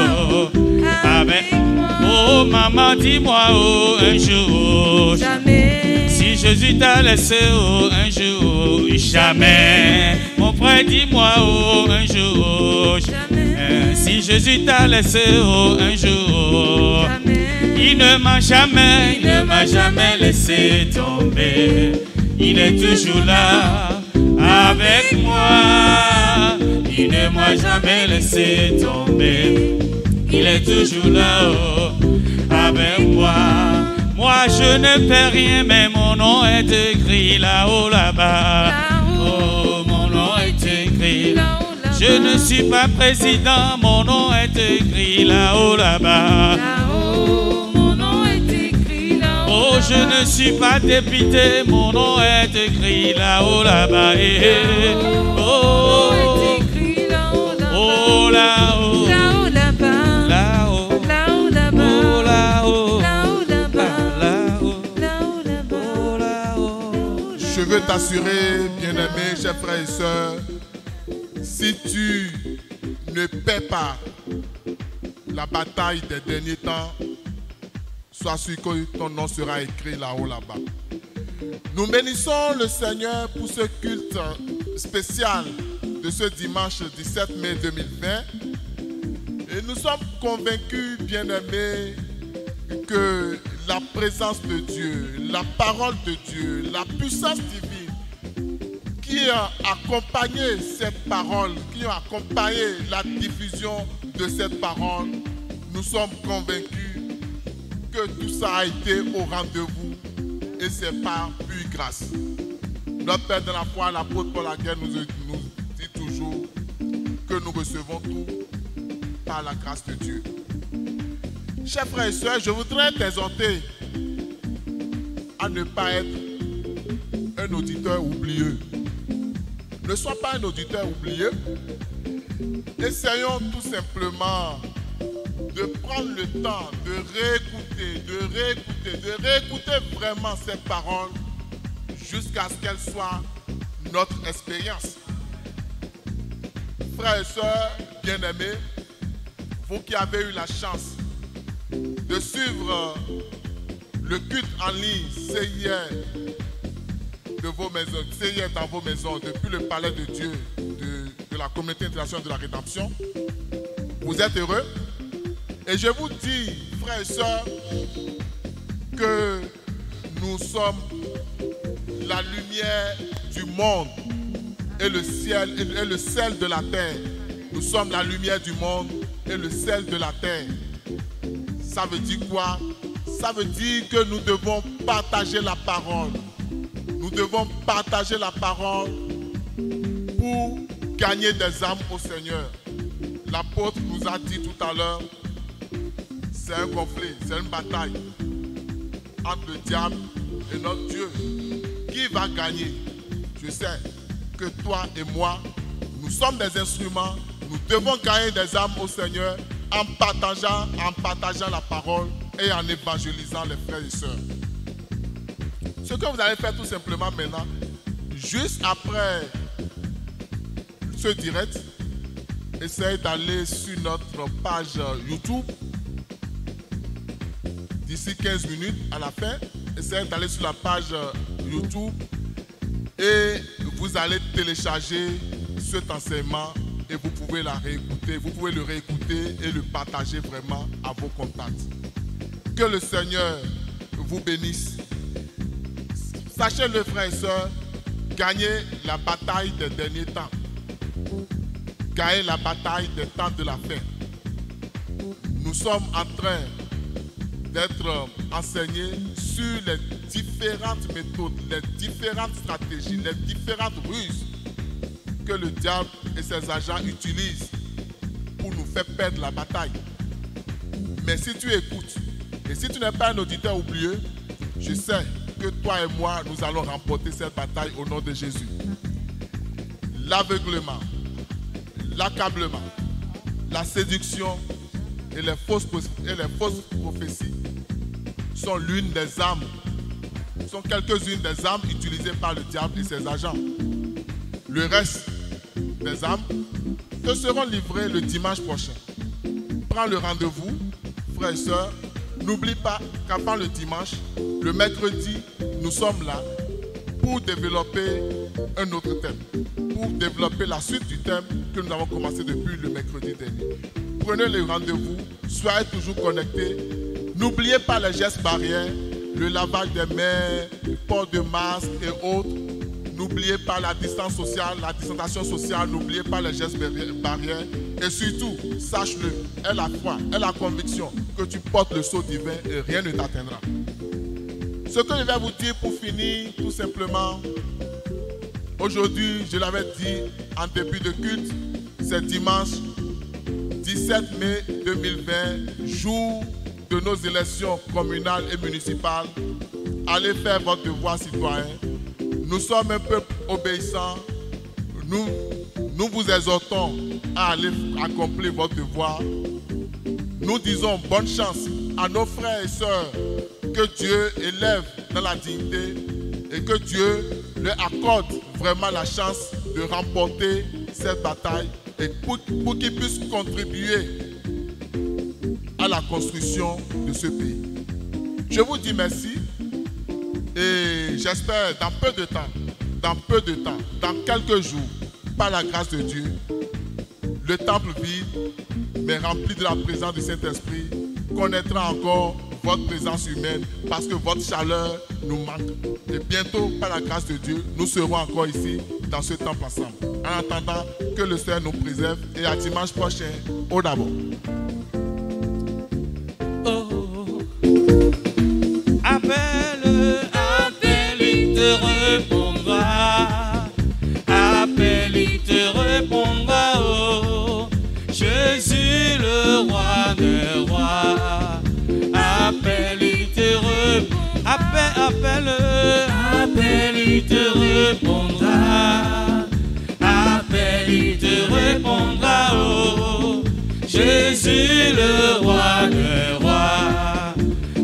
avec moi. Oh maman, dis-moi, oh un jour, jamais. Si Jésus t'a laissé, oh un jour, jamais. Mon frère, dis-moi, oh un jour, jamais. Si Jésus t'a laissé, oh un jour, jamais. Il ne m'a jamais laissé tomber. Il est toujours là avec moi. Il ne m'a jamais laissé tomber. Il est toujours là avec moi. Moi je ne fais rien, mais mon nom est écrit là-haut, là-bas. Oh, mon nom est écrit. Je ne suis pas président, mon nom est écrit là-haut, là-bas. Mon nom est écrit là-haut. Oh, je ne suis pas député, mon nom est écrit là-haut, là-bas. Oh, oh, là-haut. Je veux t'assurer, bien-aimé, chers frères et sœurs, si tu ne paies pas la bataille des derniers temps, sois sûr que ton nom sera écrit là-haut, là-bas. Nous bénissons le Seigneur pour ce culte spécial de ce dimanche 17 mai 2020. Et nous sommes convaincus, bien-aimés, que la présence de Dieu, la parole de Dieu, la puissance divine qui qui ont accompagné cette parole, qui ont accompagné la diffusion de cette parole, nous sommes convaincus que tout ça a été au rendez-vous et c'est par pure grâce. Notre Père de la foi, l'apôtre Paul nous dit toujours que nous recevons tout par la grâce de Dieu. Chers frères et sœurs, je voudrais t'exhorter à ne pas être un auditeur oublieux. Ne sois pas un auditeur oublieux. Essayons tout simplement de prendre le temps de réécouter vraiment cette parole jusqu'à ce qu'elle soit notre expérience. Frères et sœurs bien-aimés, vous qui avez eu la chance de suivre le culte en ligne CIR de vos maisons, CIR dans vos maisons, depuis le palais de Dieu de la communauté internationale de la rédemption, vous êtes heureux. Et je vous dis, frères et sœurs, que nous sommes la lumière du monde et le ciel et le sel de la terre. Nous sommes la lumière du monde et le sel de la terre. Ça veut dire quoi? Ça veut dire que nous devons partager la parole. Nous devons partager la parole pour gagner des âmes au Seigneur. L'apôtre nous a dit tout à l'heure, c'est un conflit, c'est une bataille entre le diable et notre Dieu. Qui va gagner? Je sais que toi et moi, nous sommes des instruments. Nous devons gagner des âmes au Seigneur en partageant la parole et en évangélisant les frères et sœurs. Ce que vous allez faire tout simplement maintenant, juste après ce direct, essayez d'aller sur notre page YouTube. D'ici 15 minutes à la fin, essayez d'aller sur la page YouTube et vous allez télécharger cet enseignement et vous pouvez la réécouter. Vous pouvez le réécouter et le partager vraiment à vos contacts. Que le Seigneur vous bénisse. Sachez-le, frères et sœurs, gagnez la bataille des derniers temps. Gagnez la bataille des temps de la fin. Nous sommes en train d'être enseignés sur les différentes méthodes, les différentes stratégies, les différentes ruses que le diable et ses agents utilisent pour nous faire perdre la bataille. Mais si tu écoutes, et si tu n'es pas un auditeur oublieux, je sais que toi et moi, nous allons remporter cette bataille au nom de Jésus. L'aveuglement, l'accablement, la séduction et les fausses prophéties sont l'une des armes, sont quelques-unes des armes utilisées par le diable et ses agents. Le reste des armes te seront livrées le dimanche prochain. Prends le rendez-vous, frères et sœurs. N'oublie pas qu'avant le dimanche, le mercredi, nous sommes là pour développer un autre thème, pour développer la suite du thème que nous avons commencé depuis le mercredi dernier. Prenez le rendez-vous, soyez toujours connectés. N'oubliez pas les gestes barrières, le lavage des mains, le port de masque et autres. N'oubliez pas la distance sociale, la distanciation sociale. N'oubliez pas les gestes barrières. Et surtout, sache-le, aie la foi, aie la conviction que tu portes le sceau divin et rien ne t'atteindra. Ce que je vais vous dire pour finir, tout simplement, aujourd'hui, je l'avais dit en début de culte, c'est dimanche 17 mai 2020, jour de nos élections communales et municipales. Allez faire votre devoir citoyen. Nous sommes un peuple obéissant. Nous vous exhortons à aller accomplir votre devoir. Nous disons bonne chance à nos frères et sœurs, que Dieu élève dans la dignité et que Dieu leur accorde vraiment la chance de remporter cette bataille et pour qu'ils puissent contribuer à la construction de ce pays. Je vous dis merci et j'espère dans peu de temps, dans quelques jours, par la grâce de Dieu, le temple vide, mais rempli de la présence du Saint-Esprit, connaîtra encore votre présence humaine parce que votre chaleur nous manque. Et bientôt, par la grâce de Dieu, nous serons encore ici dans ce temple ensemble. En attendant que le Seigneur nous préserve et à dimanche prochain, au d'abord. Appelle, il te répondra. Appelle, il te répondra. Oh, Jésus le roi des rois. Appelle, il te répondra. Appelle, il te répondra. Appelle, il te répondra. Oh, Jésus le roi des rois.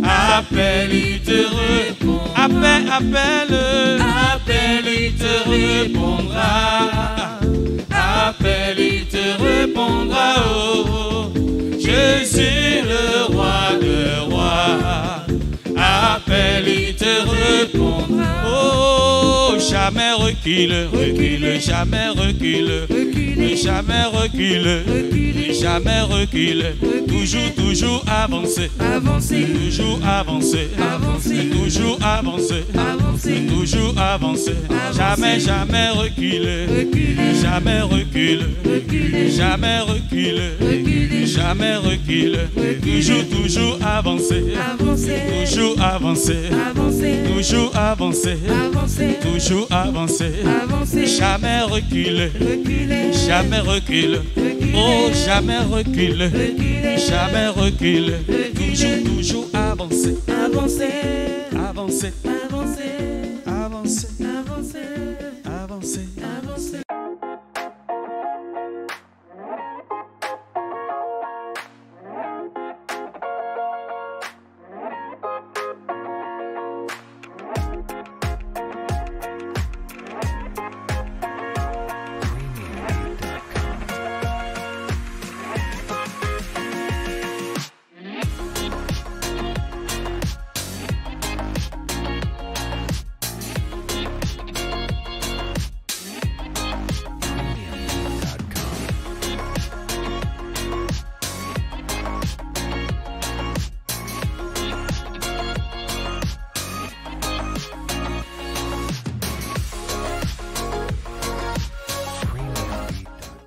Appelle, il te répondra. Appelle, il te répondra. Appelle, il te répondra. Oh, Jésus le roi des rois. Appelle, il te répondra. Oh, jamais recule, jamais recule, jamais recule, jamais recule. Toujours avancer, toujours avancer, toujours avancer, toujours avancer. Jamais reculer, jamais recule, jamais recule, jamais recule. Toujours avancer, toujours avancer, toujours avancer, toujours avancer. Jamais recule, jamais recule. Oh, jamais recule, jamais recule. Toujours avancer, avancer, avancer, avancer, avancer, avancer, avancer.